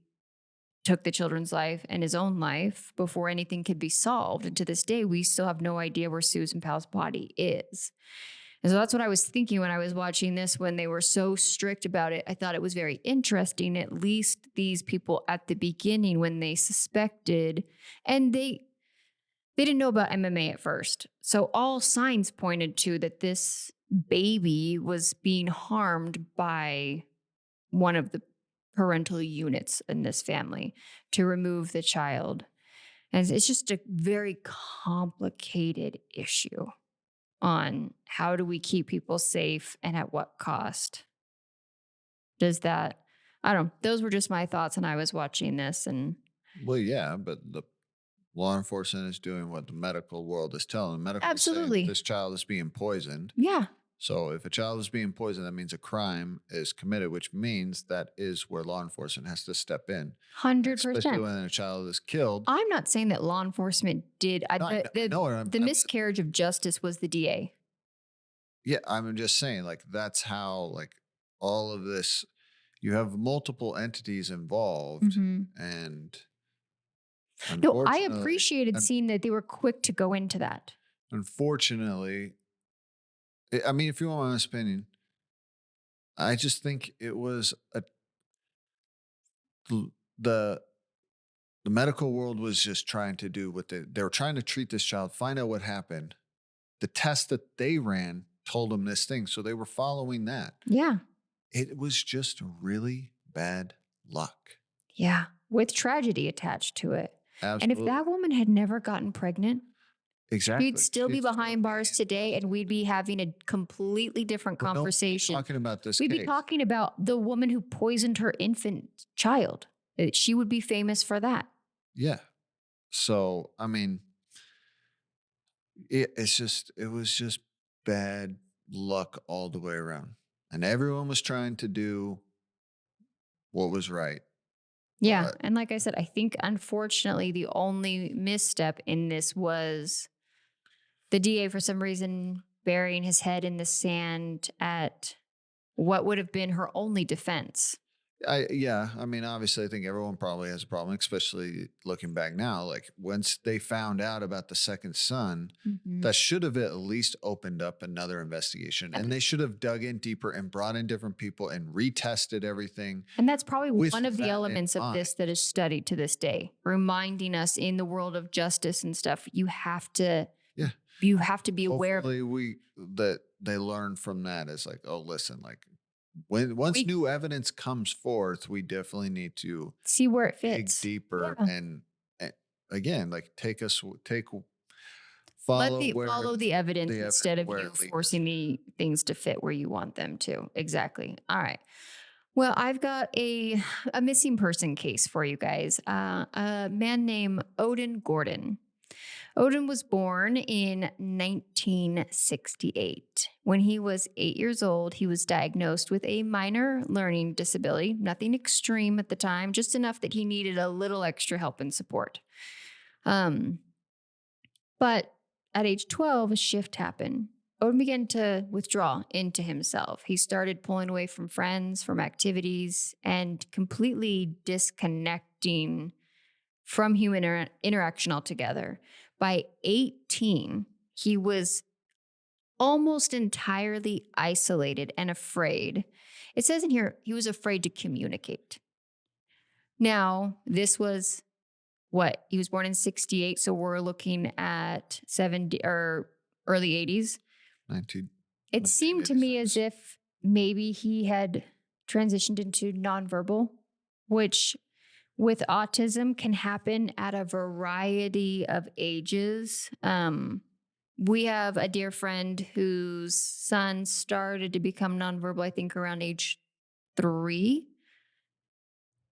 took the children's life and his own life before anything could be solved. And to this day, we still have no idea where Susan Powell's body is. And so that's what I was thinking when I was watching this, when they were so strict about it. I thought it was very interesting. At least these people at the beginning, when they suspected, and they didn't know about MMA at first. So all signs pointed to that this baby was being harmed by one of the parental units in this family to remove the child. And it's just a very complicated issue on how do we keep people safe and at what cost. I don't know. Those were just my thoughts when I was watching this. And well, yeah, but the law enforcement is doing what the medical world is telling them. Medical absolutely, is saying this child is being poisoned. Yeah. So if a child is being poisoned, that means a crime is committed, which means that is where law enforcement has to step in. 100%. Especially when a child is killed. I'm not saying that law enforcement did. The miscarriage of justice was the DA. Yeah, I'm just saying, like, that's how, like, all of this, you have multiple entities involved, and no, I appreciated seeing that they were quick to go into that. Unfortunately, I mean, if you want my honest opinion, I just think it was the medical world was just trying to do what they were trying to treat this child, find out what happened. The test that they ran told them this thing, so they were following that. Yeah. It was just really bad luck. Yeah, with tragedy attached to it. Absolutely. And if that woman had never gotten pregnant, exactly, we'd still be behind bars today, and we'd be having a completely different conversation. Talking about this, we'd be talking about the woman who poisoned her infant child. She would be famous for that. Yeah. So, I mean, it was just bad luck all the way around. And everyone was trying to do what was right. Yeah. And like I said, I think unfortunately the only misstep in this was the DA, for some reason, burying his head in the sand at what would have been her only defense. I mean, obviously, I think everyone probably has a problem, especially looking back now. Like, once they found out about the second son, that should have at least opened up another investigation, and they should have dug in deeper and brought in different people and retested everything. And that's probably one of the elements of this that is studied to this day, reminding us in the world of justice and stuff, you have to, you have to be aware of. That they learn from that is like, oh, listen, like, once new evidence comes forth, we definitely need to see where it fits, dig deeper, and again, like, follow the evidence instead of you forcing the things to fit where you want them to. Exactly. All right. Well, I've got a missing person case for you guys. A man named Odin Gordon. Odin was born in 1968. When he was 8 years old, he was diagnosed with a minor learning disability, nothing extreme at the time, just enough that he needed a little extra help and support. But at age 12, a shift happened. Odin began to withdraw into himself. He started pulling away from friends, from activities, and completely disconnecting from human interaction altogether. By 18, he was almost entirely isolated and afraid. It says in here, he was afraid to communicate. Now, this was what? He was born in 68, so we're looking at 70 or early 80s. It seemed to me as if maybe he had transitioned into nonverbal, which with autism can happen at a variety of ages. We have a dear friend whose son started to become nonverbal, I think around age 3.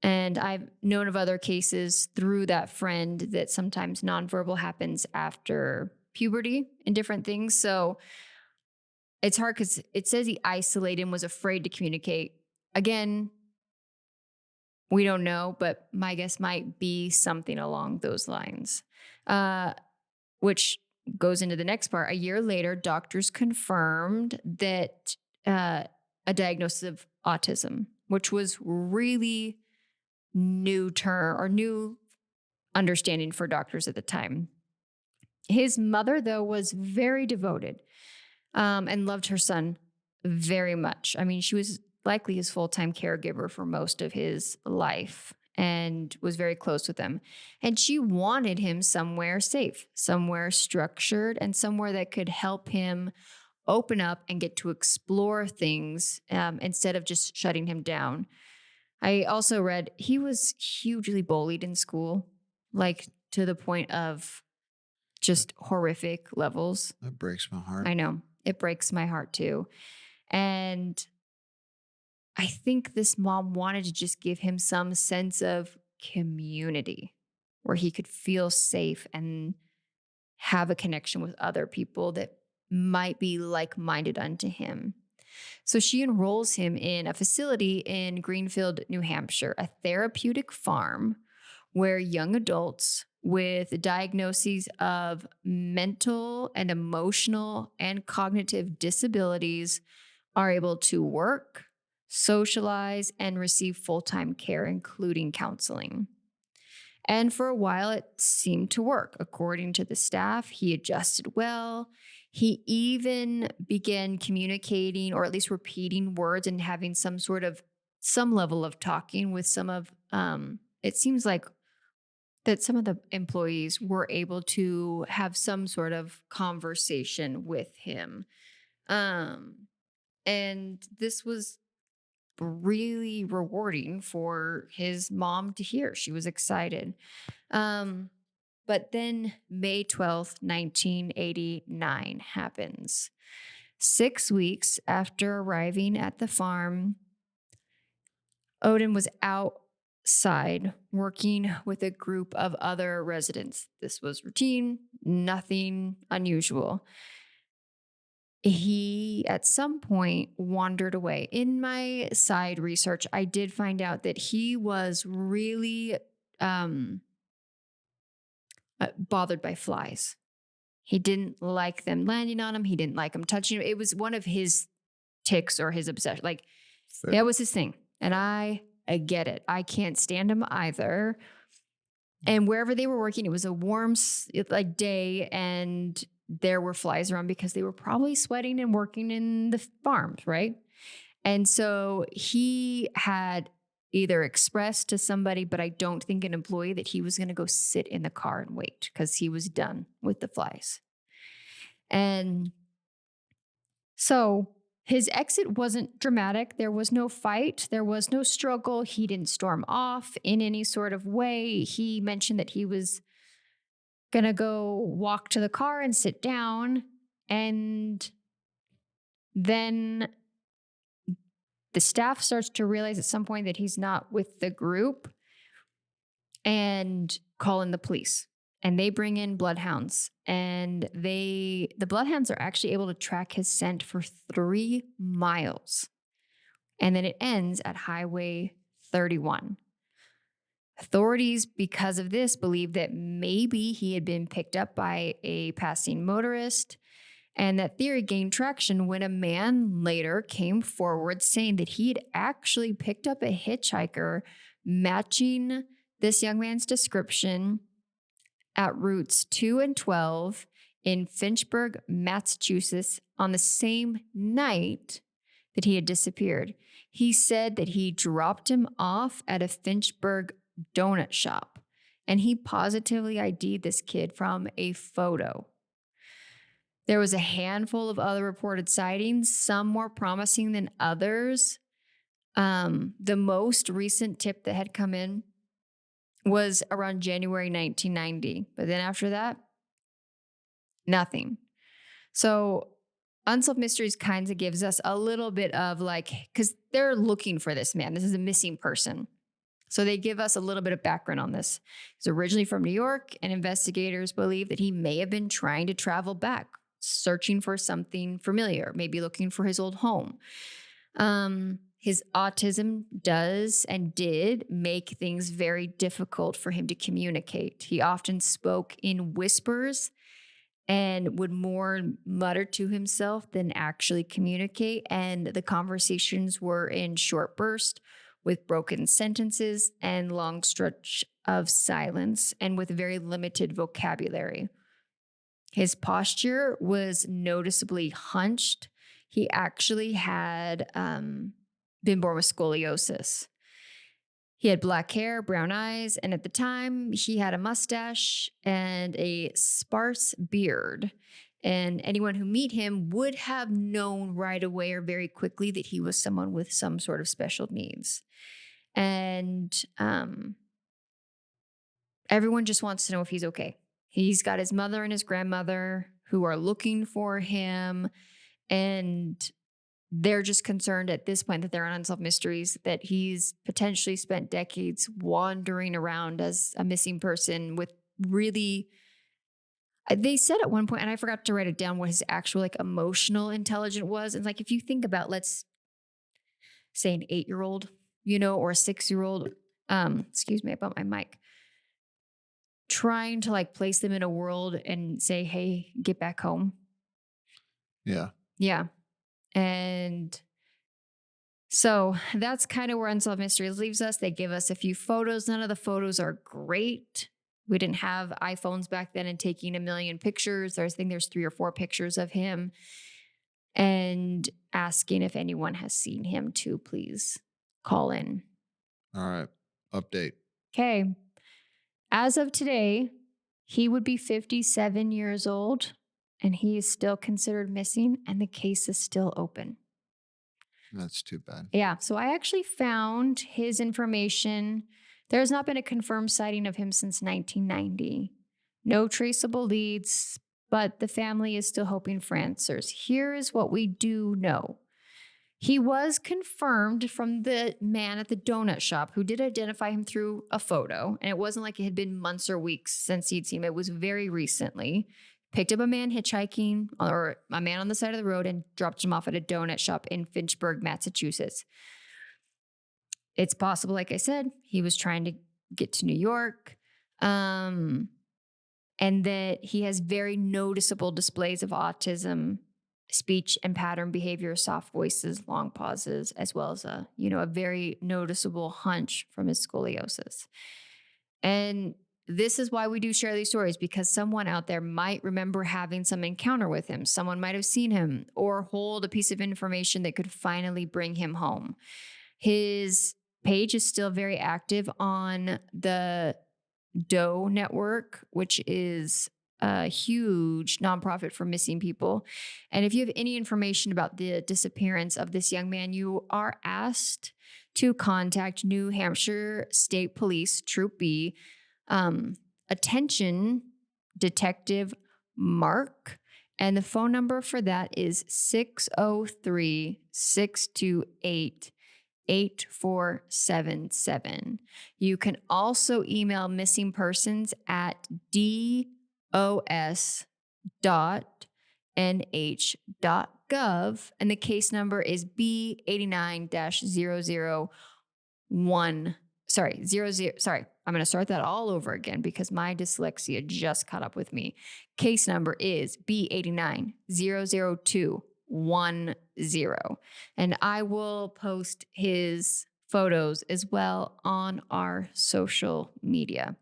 And I've known of other cases through that friend that sometimes nonverbal happens after puberty and different things. So it's hard because it says he isolated and was afraid to communicate. Again, we don't know, but my guess might be something along those lines, which goes into the next part. A year later, doctors confirmed that a a diagnosis of autism, which was really new term or new understanding for doctors at the time. His mother, though, was very devoted and loved her son very much. I mean, she was likely his full-time caregiver for most of his life and was very close with him. And she wanted him somewhere safe, somewhere structured, and somewhere that could help him open up and get to explore things instead of just shutting him down. I also read he was hugely bullied in school, like to the point of just horrific levels. That breaks my heart. I know. It breaks my heart too. And I think this mom wanted to just give him some sense of community where he could feel safe and have a connection with other people that might be like-minded unto him. So she enrolls him in a facility in Greenfield, New Hampshire, a therapeutic farm where young adults with diagnoses of mental and emotional and cognitive disabilities are able to work, socialize, and receive full-time care, including counseling. And for a while, it seemed to work. According to the staff, he adjusted well. He even began communicating or at least repeating words and having some level of talking with some of, it seems like that some of the employees were able to have some sort of conversation with him. And this was really rewarding for his mom to hear. She was excited. But then May 12th, 1989 happens. 6 weeks after arriving at the farm, Odin was outside working with a group of other residents. This was routine, nothing unusual. He, at some point, wandered away. In my side research, I did find out that he was really bothered by flies. He didn't like them landing on him. He didn't like them touching him. It was one of his tics or his obsession. Like, that was his thing. And I get it. I can't stand him either. And wherever they were working, it was a warm day, and there were flies around because they were probably sweating and working in the farms, right? And so he had either expressed to somebody, but I don't think an employee, that he was going to go sit in the car and wait because he was done with the flies. And so his exit wasn't dramatic. There was no fight. There was no struggle. He didn't storm off in any sort of way. He mentioned that he was going to go walk to the car and sit down. And then the staff starts to realize at some point that he's not with the group and call in the police. And they bring in bloodhounds, and the bloodhounds are actually able to track his scent for 3 miles. And then it ends at Highway 31. Authorities, because of this, believe that maybe he had been picked up by a passing motorist. And that theory gained traction when a man later came forward saying that he had actually picked up a hitchhiker matching this young man's description at routes 2 and 12 in Finchburg, Massachusetts, on the same night that he had disappeared. He said that he dropped him off at a Finchburg donut shop, and he positively ID'd this kid from a photo. There was a handful of other reported sightings, some more promising than others. The most recent tip that had come in was around January 1990. But then after that, nothing. So Unsolved Mysteries kind of gives us a little bit of because they're looking for this man. This is a missing person. So they give us a little bit of background on this. He's originally from New York, and investigators believe that he may have been trying to travel back, searching for something familiar, maybe looking for his old home. His autism does and did make things very difficult for him to communicate. He often spoke in whispers and would more mutter to himself than actually communicate. And the conversations were in short bursts with broken sentences and long stretch of silence and with very limited vocabulary. His posture was noticeably hunched. He actually had been born with scoliosis. He had black hair, brown eyes, and at the time he had a mustache and a sparse beard. And anyone who meet him would have known right away or very quickly that he was someone with some sort of special needs. And everyone just wants to know if he's okay. He's got his mother and his grandmother who are looking for him, and they're just concerned at this point that they're on Unsolved Mysteries, that he's potentially spent decades wandering around as a missing person with really, they said at one point, and I forgot to write it down, what his actual like emotional intelligence was. And like, if you think about, let's say an 8-year-old, or a 6-year-old, excuse me, I bumped my mic, trying to like place them in a world and say, hey, get back home. Yeah. Yeah. And so that's kind of where Unsolved Mysteries leaves us. They give us a few photos. None of the photos are great. We didn't have iPhones back then and taking a million pictures. I think there's 3 or 4 pictures of him, and asking if anyone has seen him to please call in. All right. Update. Okay. As of today, he would be 57 years old, and he is still considered missing, and the case is still open. That's too bad. Yeah. So I actually found his information. There has not been a confirmed sighting of him since 1990. No traceable leads, but the family is still hoping for answers. Here is what we do know. He was confirmed from the man at the donut shop who did identify him through a photo. And it wasn't like it had been months or weeks since he'd seen him. It was very recently. Picked up a man hitchhiking, or a man on the side of the road, and dropped him off at a donut shop in Fitchburg, Massachusetts. It's possible, like I said, he was trying to get to New York. And that he has very noticeable displays of autism, speech and pattern behavior, soft voices, long pauses, as well as a very noticeable hunch from his scoliosis. And this is why we do share these stories, because someone out there might remember having some encounter with him. Someone might have seen him or hold a piece of information that could finally bring him home. His page is still very active on the DOE network, which is a huge nonprofit for missing people. And if you have any information about the disappearance of this young man, you are asked to contact New Hampshire State Police Troop B, attention Detective Mark. And the phone number for that is 603-628 8477. You can also email missing persons at dos.nh.gov, and the case number is B89-001. Sorry, 00. Sorry, I'm going to start that all over again because my dyslexia just caught up with me. Case number is B89-00210. And I will post his photos as well on our social media.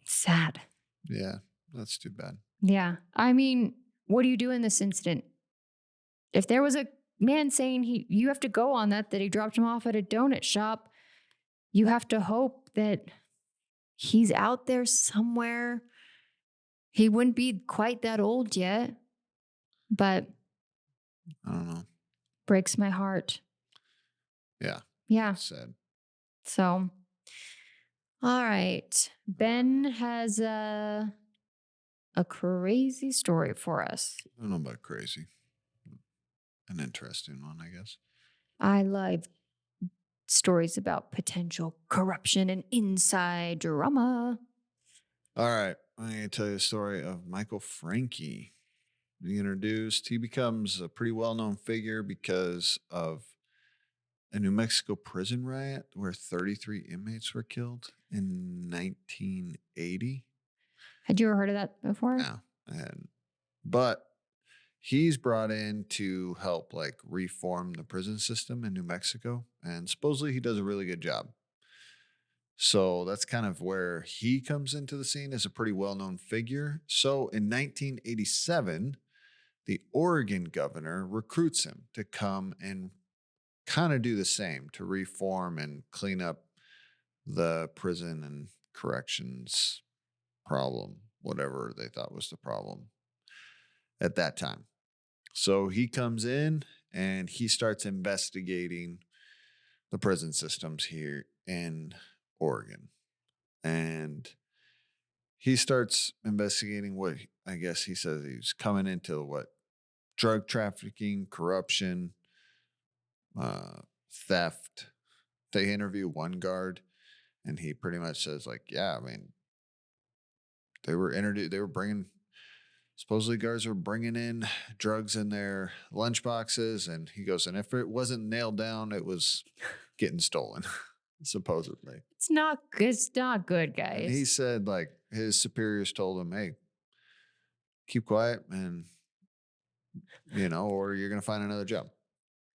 Sad. Yeah, that's too bad. Yeah. I mean, what do you do in this incident? If there was a man saying you have to go on that he dropped him off at a donut shop, you have to hope that he's out there somewhere. He wouldn't be quite that old yet, but I don't know. Breaks my heart. Yeah. Yeah. Sad. So, all right. Ben has a crazy story for us. I don't know about crazy. An interesting one, I guess. I love stories about potential corruption and inside drama. All right. I'm going to tell you a story of Michael Franke. Being introduced, he becomes a pretty well-known figure because of a New Mexico prison riot where 33 inmates were killed in 1980. Had you ever heard of that before? No. But he's brought in to help like reform the prison system in New Mexico. And supposedly he does a really good job. So that's kind of where he comes into the scene as a pretty well-known figure. So in 1987, the Oregon governor recruits him to come and kind of do the same to reform and clean up the prison and corrections problem, whatever they thought was the problem at that time. So he comes in and he starts investigating the prison systems here in Oregon. And he starts investigating what I guess he says he's coming into what drug trafficking, corruption, theft. They interview one guard and he pretty much says like, yeah, I mean, they were bringing, supposedly guards were bringing in drugs in their lunch boxes. And he goes, and if it wasn't nailed down, it was getting stolen, supposedly. It's not good, guys. And he said like his superiors told him, hey, keep quiet and, or you're going to find another job.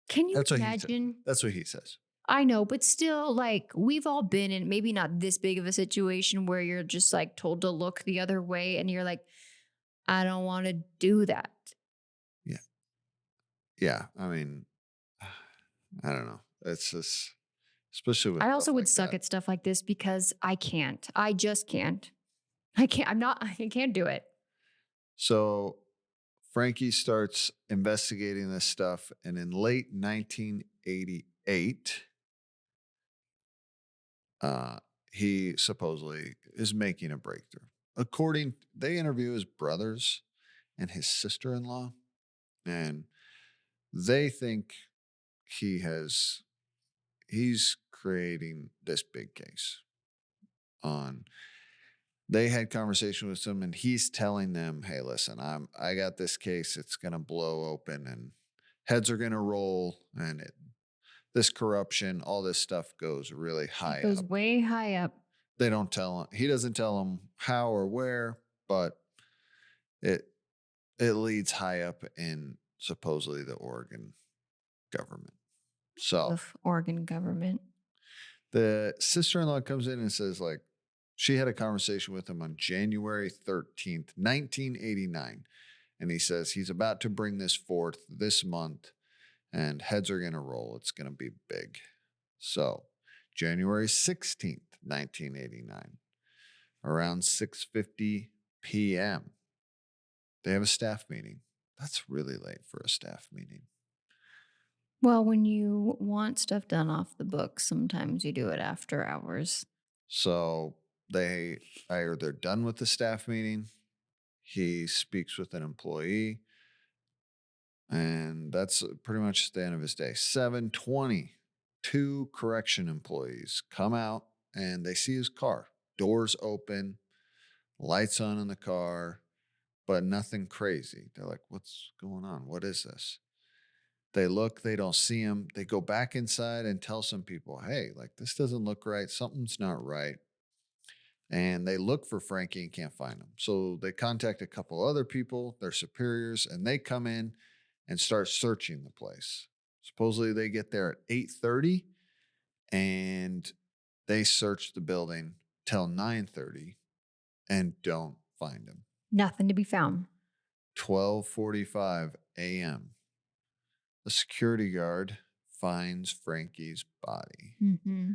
Can you imagine? That's what he says. I know, but still, like, we've all been in maybe not this big of a situation where you're just like told to look the other way and you're like, I don't want to do that. Yeah. Yeah. I mean, I don't know. It's just, especially with. I also would suck at stuff like this because I can't. I just can't. I can't do it. So Frankie starts investigating this stuff. And in late 1988, he supposedly is making a breakthrough. They interview his brothers and his sister-in-law, and they think he's creating this big case. They had conversation with him, and he's telling them, "Hey, listen, I got this case. It's gonna blow open, and heads are gonna roll, and this corruption, all this stuff goes really high. It goes way high up. They don't tell him. He doesn't tell them how or where, but it leads high up in supposedly the Oregon government. So Oregon government. The sister-in-law comes in and says, like, she had a conversation with him on January 13th, 1989. And he says he's about to bring this forth this month and heads are going to roll. It's going to be big. So January 16th, 1989, around 6:50 p.m., they have a staff meeting. That's really late for a staff meeting. Well, when you want stuff done off the books, sometimes you do it after hours. So they're done with the staff meeting. He speaks with an employee. And that's pretty much the end of his day. 7:20, 2 correction employees come out and they see his car. Doors open, lights on in the car, but nothing crazy. They're like, what's going on? What is this? They look, they don't see him. They go back inside and tell some people, hey, like this doesn't look right. Something's not right. And they look for Frankie and can't find him. So they contact a couple other people, their superiors, and they come in and start searching the place. Supposedly they get there at 8:30 and they search the building till 9:30 and don't find him. Nothing to be found. 12:45 a.m. The security guard finds Frankie's body. Mm-hmm.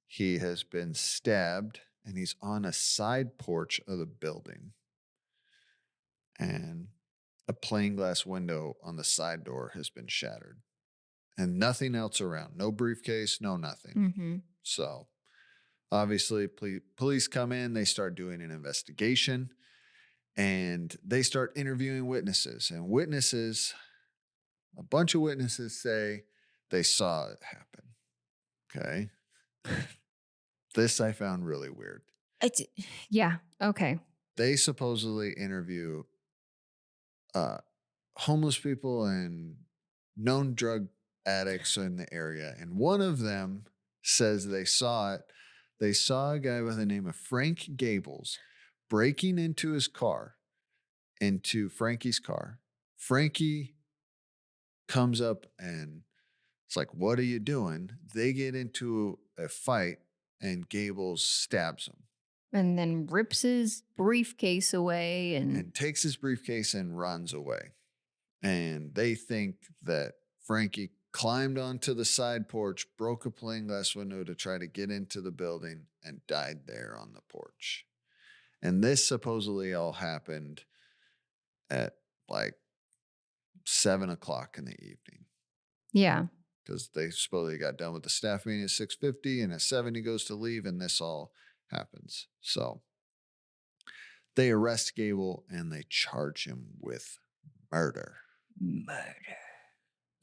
He has been stabbed and he's on a side porch of the building. And a plain glass window on the side door has been shattered. And nothing else around. No briefcase, no nothing. Mm-hmm. So obviously police come in, they start doing an investigation, and they start interviewing witnesses. And a bunch of witnesses say they saw it happen. Okay. This I found really weird. Yeah. Okay. They supposedly interview homeless people and known drug addicts in the area. And one of them says they saw it. They saw a guy by the name of Frank Gables breaking into his car, into Frankie's car. Frankie comes up and it's like, what are you doing? They get into a fight and Gables stabs him. And then rips his briefcase away and takes his briefcase and runs away. And they think that Frankie climbed onto the side porch, broke a plain glass window to try to get into the building, and died there on the porch. And this supposedly all happened at like 7:00 in the evening. Yeah. Because they supposedly got done with the staff meeting at 6:50, and at 7 he goes to leave, and this all happens. So they arrest Gable and they charge him with murder.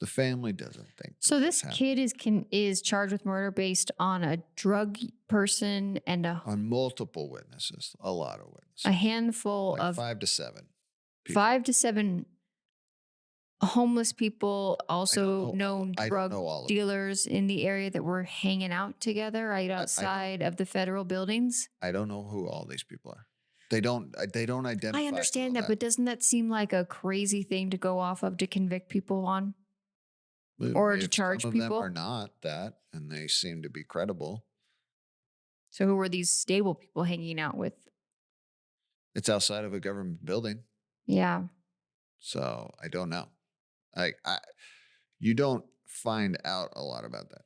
The family doesn't think. So this kid is charged with murder based on a drug person and on multiple witnesses, a lot of witnesses, a handful like of 5 to 7 people. 5 to 7 homeless people, also known drug dealers in the area that were hanging out together right outside of the federal buildings. I don't know who all these people are. They don't identify. I understand that, but doesn't that seem like a crazy thing to go off of to convict people on? Or to charge people? Some of them are not that, and they seem to be credible. So who were these stable people hanging out with? It's outside of a government building. Yeah. So I don't know. You don't find out a lot about that.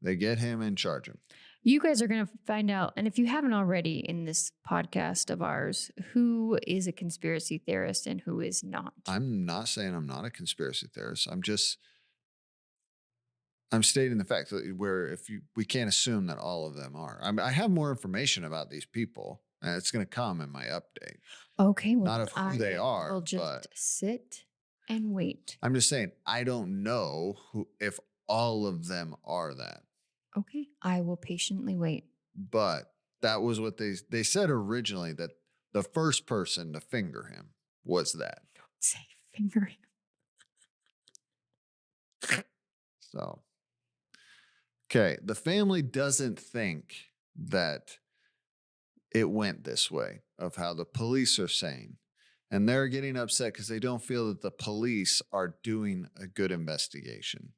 They get him and charge him. You guys are going to find out, and if you haven't already in this podcast of ours, who is a conspiracy theorist and who is not. I'm not saying I'm not a conspiracy theorist. I'm stating the fact that we can't assume that all of them are. I have more information about these people, and it's going to come in my update. Okay, well, not of who they are. We'll just sit and wait. I'm just saying I don't know if all of them are that. Okay, I will patiently wait. But that was what they said originally, that the first person to finger him was that. Don't say finger him. So, okay, the family doesn't think that it went this way, of how the police are saying. And they're getting upset because they don't feel that the police are doing a good investigation.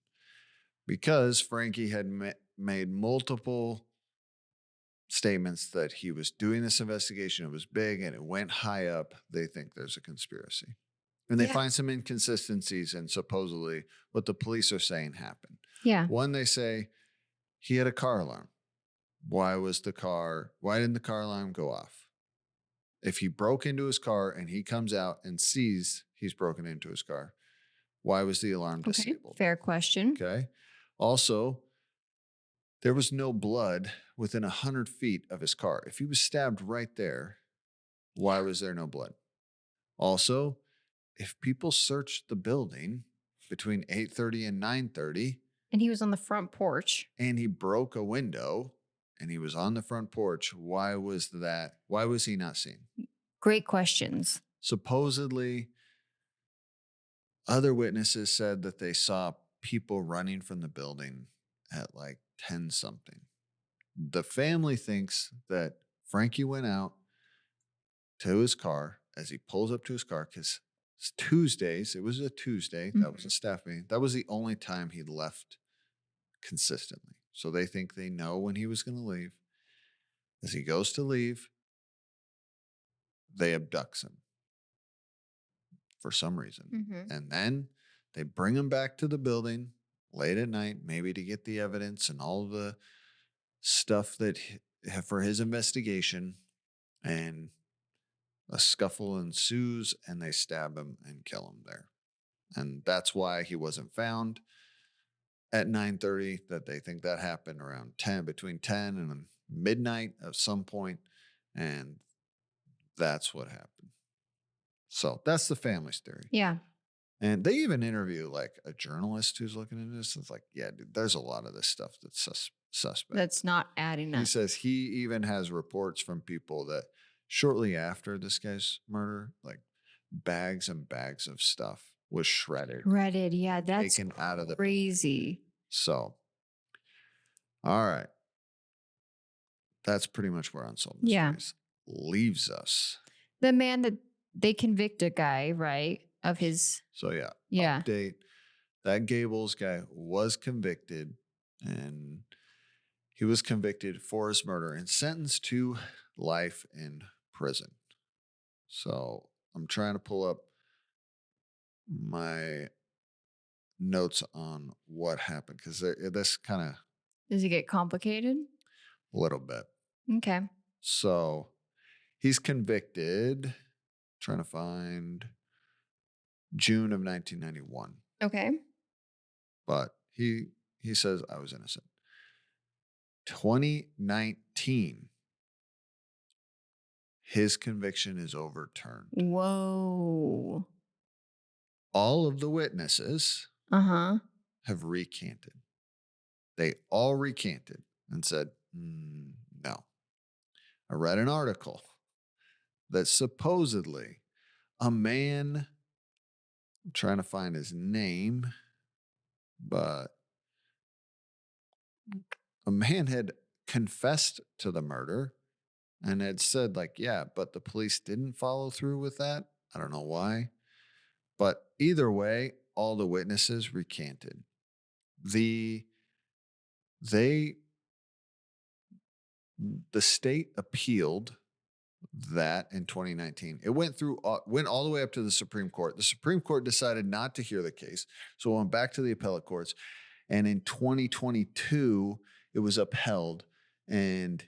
Because Frankie had made multiple statements that he was doing this investigation, it was big and it went high up, they think there's a conspiracy. And they find some inconsistencies in supposedly what the police are saying happened. Yeah. One, they say he had a car alarm. Why didn't the car alarm go off? If he broke into his car and he comes out and sees he's broken into his car, why was the alarm disabled? Fair question. Okay. Also, there was no blood within 100 feet of his car. If he was stabbed right there, why was there no blood? Also, if people searched the building between 8:30 and 9:30, and he was on the front porch, and he broke a window, and he was on the front porch, why was he not seen? Great questions. Supposedly, other witnesses said that they saw people running from the building at like 10 something. The family thinks that Frankie went out to his car as he pulls up to his car, because it's Tuesdays. It was a Tuesday. Mm-hmm. That was a staff meeting. That was the only time he left consistently. So they think they know when he was going to leave. As he goes to leave, they abduct him for some reason. Mm-hmm. And then they bring him back to the building late at night, maybe to get the evidence and all the stuff that for his investigation, and a scuffle ensues and they stab him and kill him there. And that's why he wasn't found at 9:30, that they think that happened around between 10 and midnight at some point. And that's what happened. So that's the family's theory. Yeah. And they even interview like a journalist who's looking into this. It's like, yeah, dude, there's a lot of this stuff that's suspect. That's not adding up. He says he even has reports from people that shortly after this guy's murder, like bags and bags of stuff was shredded. Yeah, that's taken out of the crazy. So, all right. that's pretty much where Unsolved Yeah. Mysteries leaves us. The man that they convict a guy, right? Of his. So yeah. Yeah. Update. That Gables guy was convicted, and he was convicted for his murder and sentenced to life in prison. So I'm trying to pull up my notes on what happened because this kind of Does it get complicated? a little bit. Okay. So he's convicted. Trying to find June of 1991. Okay. But he says I was innocent. 2019, his conviction is overturned. Whoa. All of the witnesses have recanted. They all recanted and said, no. I read an article that supposedly a man, I'm trying to find his name, but a man had confessed to the murder and had said, like, yeah, but the police didn't follow through with that. I don't know why. But either way, all the witnesses recanted. The state appealed that in 2019. It went all the way up to the Supreme Court. The Supreme Court decided not to hear the case. So it went back to the appellate courts. And in 2022, it was upheld. And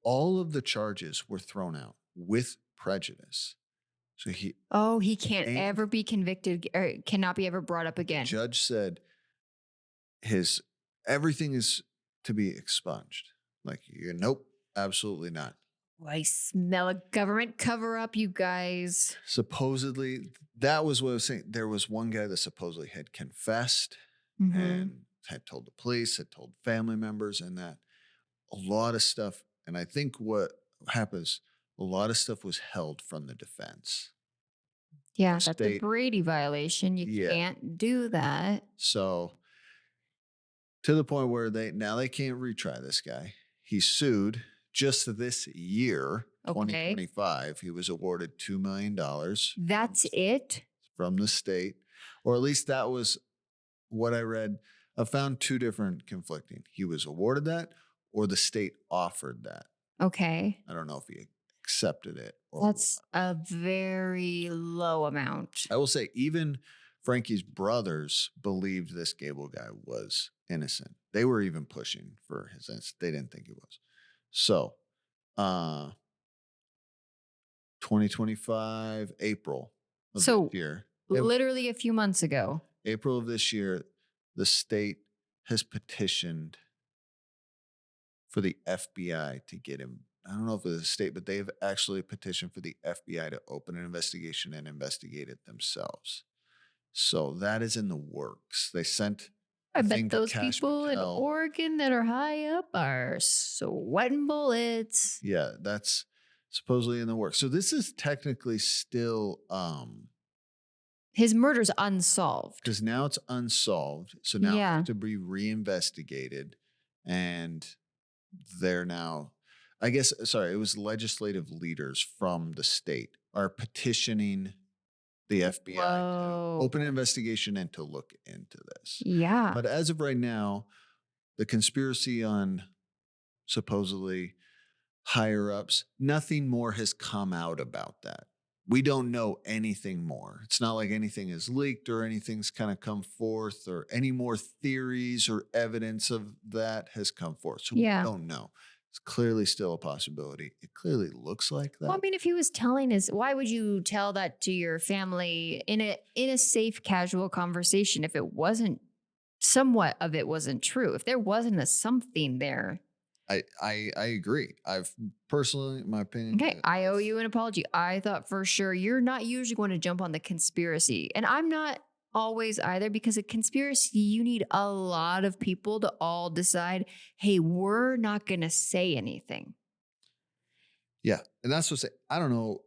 all of the charges were thrown out with prejudice. So he can't ever be convicted or cannot be ever brought up again. The judge said everything is to be expunged. Like, nope, absolutely not. I smell a government cover up, you guys. Supposedly, that was what I was saying. There was one guy that supposedly had confessed and had told the police, had told family members, and that a lot of stuff. And I think what happens, a lot of stuff was held from the defense. Yeah, that's a Brady violation. You can't do that. So to the point where they can't retry this guy. He sued just this year, 2025. He was awarded $2 million. That's it? From the state. Or at least that was what I read. I found two different conflicting. He was awarded that or the state offered that. Okay. I don't know if he accepted it. That's a very low amount. I will say even Frankie's brothers believed this Gable guy was innocent. They were even pushing for his innocence. They didn't think he was. So, 2025, April of this year. Literally a few months ago. April of this year, the state has petitioned for the FBI to get him. I don't know if it's a state, but they have actually petitioned for the FBI to open an investigation and investigate it themselves. So that is in the works. They sent. I bet those people in Oregon that are high up are sweating bullets. Yeah, that's supposedly in the works. So this is technically still his murder's unsolved. Because now it's unsolved. So now it has to be reinvestigated. And they're now, it was legislative leaders from the state are petitioning the FBI to open an investigation and to look into this. Yeah. But as of right now, the conspiracy on supposedly higher ups, nothing more has come out about that. We don't know anything more. It's not like anything is leaked or anything's kind of come forth or any more theories or evidence of that has come forth. So we don't know. It's clearly still a possibility. It clearly looks like that. Well, I mean, if he was telling why would you tell that to your family in a safe, casual conversation if it wasn't, somewhat of it wasn't true? If there wasn't a something there. I agree. I've personally, my opinion. Okay, I owe you an apology. I thought for sure you're not usually going to jump on the conspiracy. And I'm not always either, because a conspiracy, you need a lot of people to all decide, hey, we're not going to say anything. Yeah. And that's what I don't know.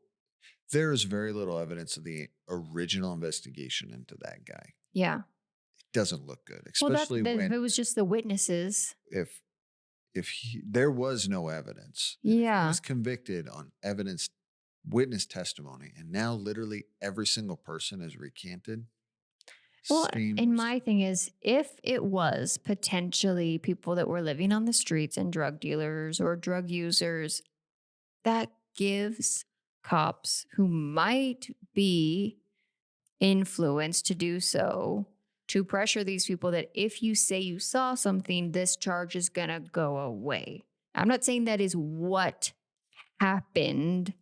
There is very little evidence of the original investigation into that guy. Yeah. It doesn't look good, especially if it was just the witnesses. If there was no evidence. Yeah. He was convicted on witness testimony, and now literally every single person is recanted. Well, and my thing is, if it was potentially people that were living on the streets and drug dealers or drug users, that gives cops who might be influenced to do so to pressure these people that if you say you saw something, this charge is going to go away. I'm not saying that is what happened,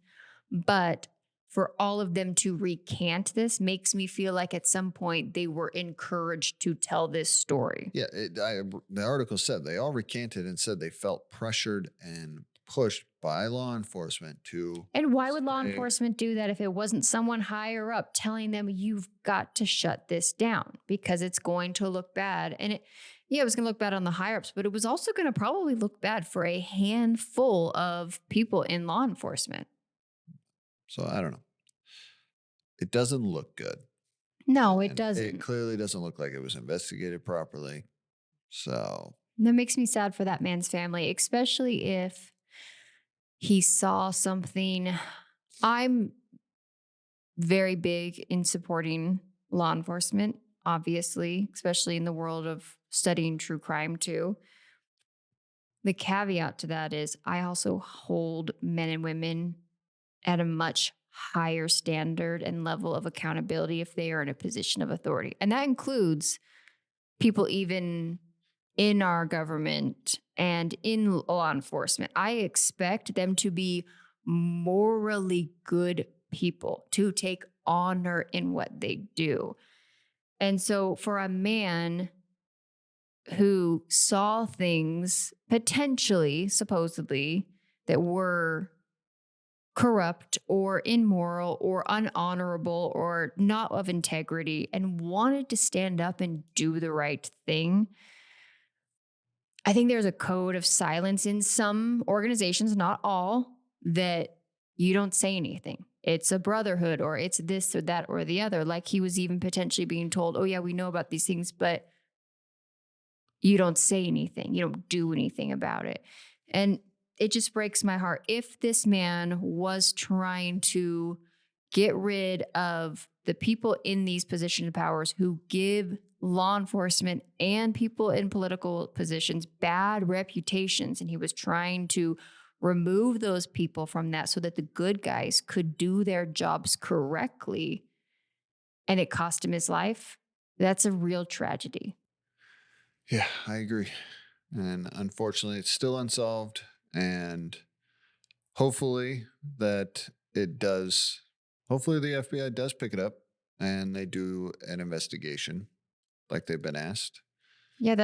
but for all of them to recant this makes me feel like at some point they were encouraged to tell this story. Yeah, the article said they all recanted and said they felt pressured and pushed by law enforcement to. And why would law enforcement do that if it wasn't someone higher up telling them you've got to shut this down because it's going to look bad? And it was going to look bad on the higher ups, but it was also going to probably look bad for a handful of people in law enforcement. So I don't know. It doesn't look good. No, it doesn't. It clearly doesn't look like it was investigated properly. So that makes me sad for that man's family, especially if he saw something. I'm very big in supporting law enforcement, obviously, especially in the world of studying true crime too. The caveat to that is I also hold men and women at a much higher standard and level of accountability if they are in a position of authority. And that includes people even in our government and in law enforcement. I expect them to be morally good people, to take honor in what they do. And so for a man who saw things potentially, supposedly, that were corrupt or immoral or unhonorable or not of integrity and wanted to stand up and do the right thing, I think there's a code of silence in some organizations, not all, that you don't say anything. It's a brotherhood or it's this or that or the other. Like he was even potentially being told, oh yeah, we know about these things, but you don't say anything. You don't do anything about it. And it just breaks my heart. If this man was trying to get rid of the people in these positions of powers who give law enforcement and people in political positions bad reputations, and he was trying to remove those people from that so that the good guys could do their jobs correctly, and it cost him his life, that's a real tragedy. Yeah, I agree. And unfortunately, it's still unsolved. And hopefully hopefully the FBI does pick it up and they do an investigation like they've been asked. Yeah,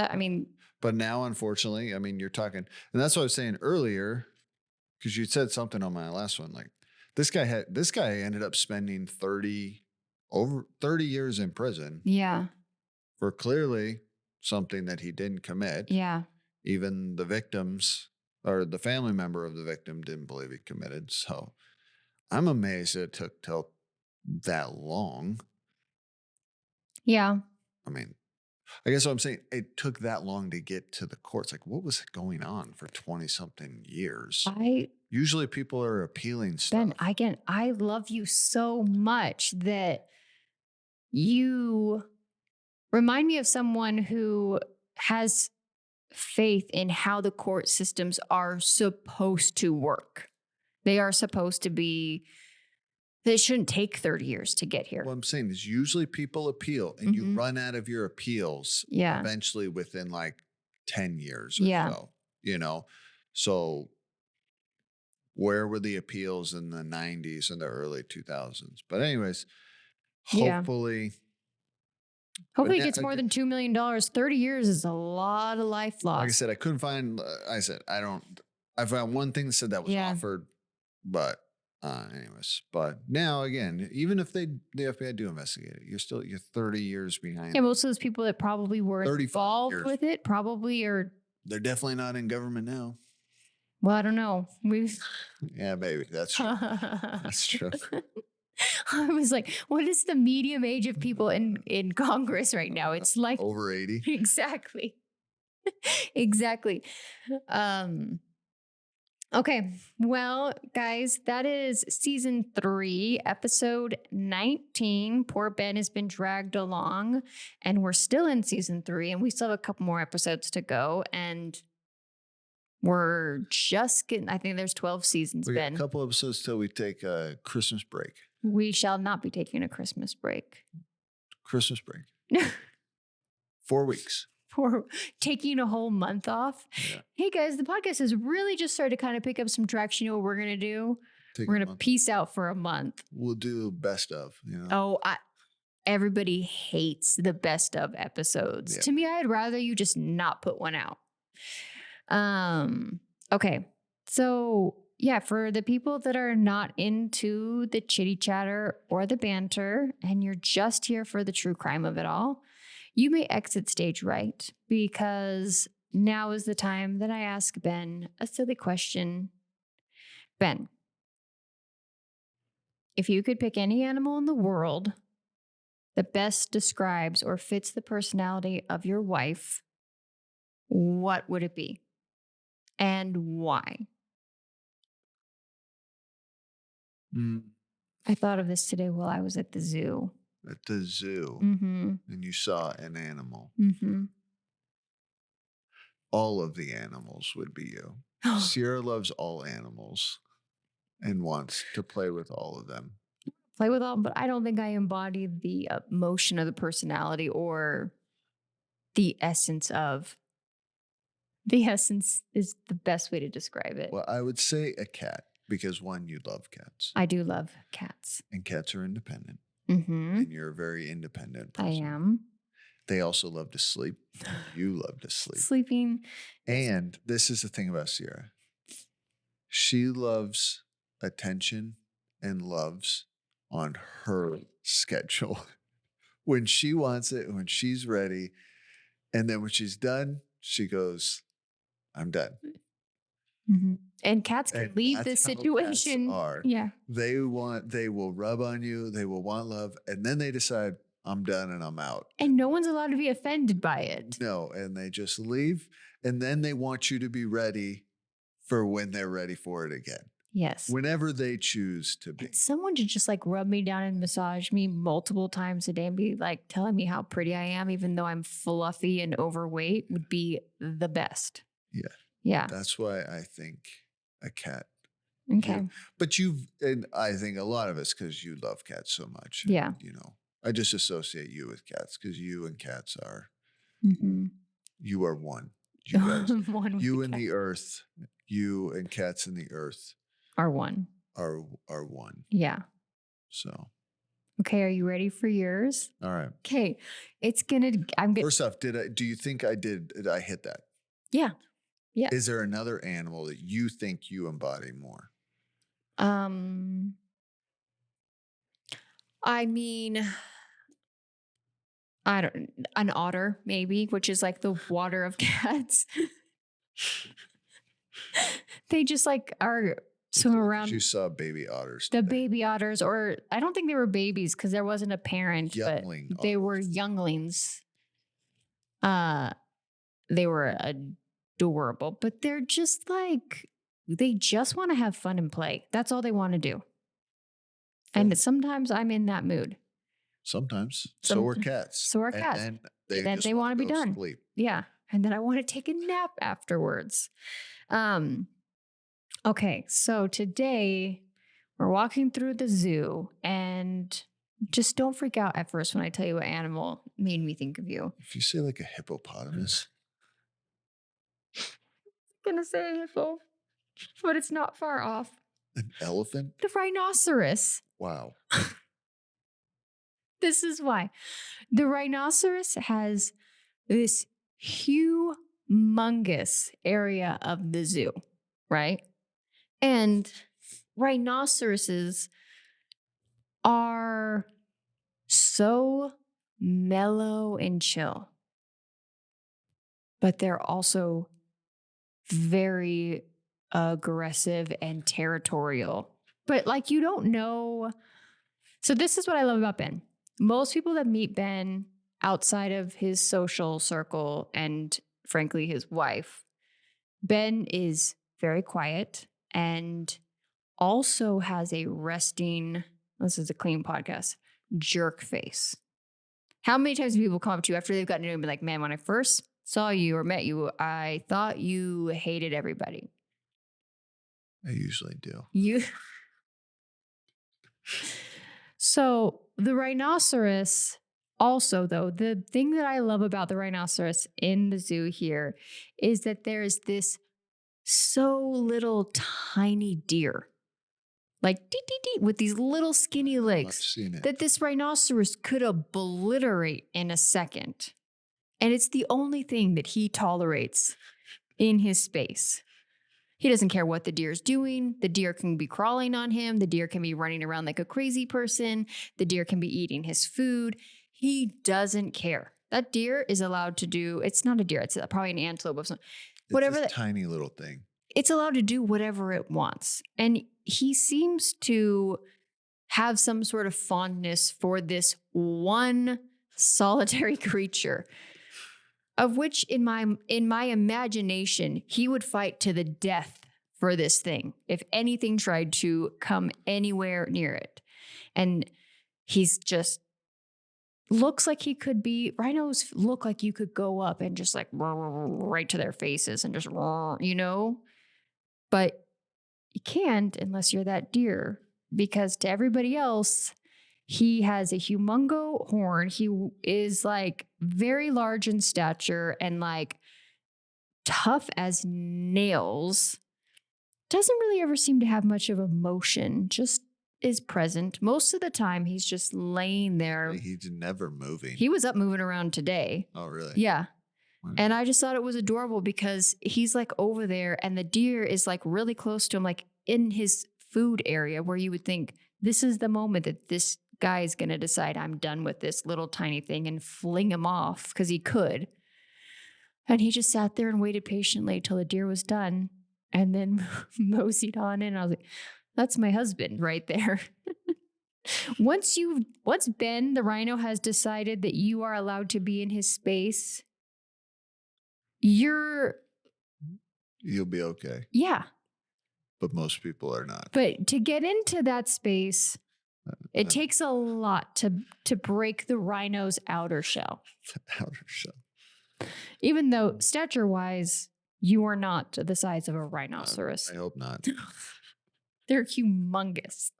but now, unfortunately, you're talking, and that's what I was saying earlier, because you said something on my last one, like this guy ended up spending over 30 years in prison. Yeah. For clearly something that he didn't commit. Yeah. Even the victims or the family member of the victim didn't believe he committed. So I'm amazed it took till that long. Yeah. I guess what I'm saying, it took that long to get to the courts. Like, what was going on for 20 something years? Usually people are appealing stuff. Ben, I love you so much that you remind me of someone who has faith in how the court systems are supposed to work. They are supposed to be, they shouldn't take 30 years to get here. What I'm saying is usually people appeal and you run out of your appeals eventually within like 10 years or so, So where were the appeals in the 90s and the early 2000s? But anyways, hopefully he gets more than $2 million. 30 years is a lot of life lost. Like I said, I couldn't find, I found one thing that said that was offered, but anyways, but now again, even if the FBI do investigate it, you're 30 years behind. Yeah, most of those people that probably were involved with it probably are. They're definitely not in government now. Well, I don't know. Yeah, maybe that's true. That's true. I was like, what is the medium age of people in Congress right now? It's like over 80. Exactly. Exactly. Okay. Well, guys, that is season 3, episode 19. Poor Ben has been dragged along, and we're still in season 3, and we still have a couple more episodes to go. And we're just getting, I think there's 12 seasons, We got Ben. a couple episodes till we take a Christmas break. We shall not be taking a Christmas break. Christmas break. 4 weeks. For taking a whole month off. Yeah. Hey guys, the podcast has really just started to kind of pick up some traction. You know what we're going to do? We're going to peace out for a month. We'll do best of, Everybody hates the best of episodes. Yeah. To me, I'd rather you just not put one out. Okay. So yeah, for the people that are not into the chitty chatter or the banter, and you're just here for the true crime of it all, you may exit stage right, because now is the time that I ask Ben a silly question. Ben, if you could pick any animal in the world that best describes or fits the personality of your wife, what would it be? And why? I thought of this today while I was at the zoo. At the zoo, mm-hmm. And you saw an animal. Mm-hmm. All of the animals would be you. Sierra loves all animals and wants to play with all of them. Play with all, but I don't think I embody the emotion of the personality or the essence of. The essence is the best way to describe it. Well, I would say a cat, because one, you love cats. I do love cats. And cats are independent. Mm-hmm. And you're a very independent person. I am. They also love to sleep. You love to sleep. Sleeping. And this is the thing about Sierra. She loves attention and loves on her schedule. When she wants it, when she's ready. And then when she's done, she goes, I'm done. Mm-hmm. And cats can leave the situation. Yeah. They will rub on you. They will want love. And then they decide, I'm done and I'm out. And no one's allowed to be offended by it. No. And they just leave. And then they want you to be ready for when they're ready for it again. Yes. Whenever they choose to be. And someone to just like rub me down and massage me multiple times a day and be like telling me how pretty I am, even though I'm fluffy and overweight, would be the best. Yeah. Yeah. That's why I think a cat. Okay. But and I think a lot of it's because you love cats so much. Yeah. And, I just associate you with cats because you and cats are, you are one. You guys, one you and the earth, you and cats in the earth are one. Are one. Yeah. So. Okay, are you ready for yours? All right. Okay, First off, do you think did I hit that? Yeah. Yeah. Is there another animal that you think you embody more? I mean, an otter maybe, which is like the water of cats. They just like are swim around. You saw baby otters. The baby otters, or I don't think they were babies because there wasn't a parent, but they were younglings. They were adorable, but they're just like, they just want to have fun and play. That's all they want to do. And sometimes I'm in that mood. Sometimes. So are cats. So are cats. And then they want to be done. Sleep. Yeah. And then I want to take a nap afterwards. Okay. So today we're walking through the zoo, and just don't freak out at first when I tell you what animal made me think of you. If you say like a hippopotamus. I'm going to say a hippo, but it's not far off. An elephant? The rhinoceros. Wow. This is why. The rhinoceros has this humongous area of the zoo, right? And rhinoceroses are so mellow and chill, but they're also very aggressive and territorial. But like, you don't know. So this is what I love about Ben. Most people that meet Ben outside of his social circle and frankly, his wife. Ben is very quiet and also has a resting, this is a clean podcast, jerk face. How many times do people come up to you after they've gotten to know you and be like, man, when I first saw you or met you, I thought you hated everybody? I usually do. So the rhinoceros also, though, the thing that I love about the rhinoceros in the zoo here is that there's this so little tiny deer, like dee, dee, dee, with these little skinny legs that this rhinoceros could obliterate in a second. And it's the only thing that he tolerates in his space. He doesn't care what the deer's doing. The deer can be crawling on him. The deer can be running around like a crazy person. The deer can be eating his food. He doesn't care. That deer is allowed to do, it's not a deer, it's probably an antelope of some, whatever. It's this tiny little thing. It's allowed to do whatever it wants. And he seems to have some sort of fondness for this one solitary creature, of which in my imagination, he would fight to the death for this thing if anything tried to come anywhere near it. And he's just looks like he could be, rhinos look like you could go up and just like right to their faces and just, you know, but you can't unless you're that deer, because to everybody else, he has a humongo horn. He is like very large in stature and like tough as nails. Doesn't really ever seem to have much of emotion, just is present. Most of the time, he's just laying there. He's never moving. He was up moving around today. Oh, really? Yeah. Wow. And I just thought it was adorable because he's like over there and the deer is like really close to him, like in his food area, where you would think this is the moment that this guy is going to decide I'm done with this little tiny thing and fling him off, because he could. And he just sat there and waited patiently till the deer was done and then moseyed on in. I was like, that's my husband right there. Once Ben, the rhino, has decided that you are allowed to be in his space, you'll be okay. Yeah. But most people are not. But to get into that space, it takes a lot to break the rhino's outer shell. Outer shell. Even though stature-wise, you are not the size of a rhinoceros. I hope not. They're humongous.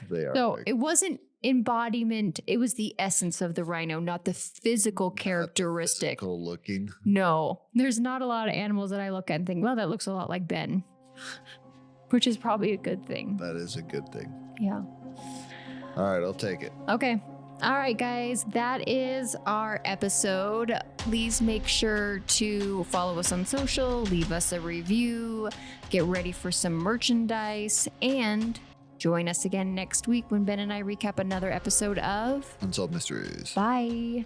They are. So it wasn't embodiment. It was the essence of the rhino, not the physical characteristic. Physical looking. No, there's not a lot of animals that I look at and think, well, that looks a lot like Ben, which is probably a good thing. That is a good thing. Yeah. All right, I'll take it. Okay. All right, guys, that is our episode. Please make sure to follow us on social, leave us a review, get ready for some merchandise, and join us again next week when Ben and I recap another episode of Unsolved Mysteries. Bye.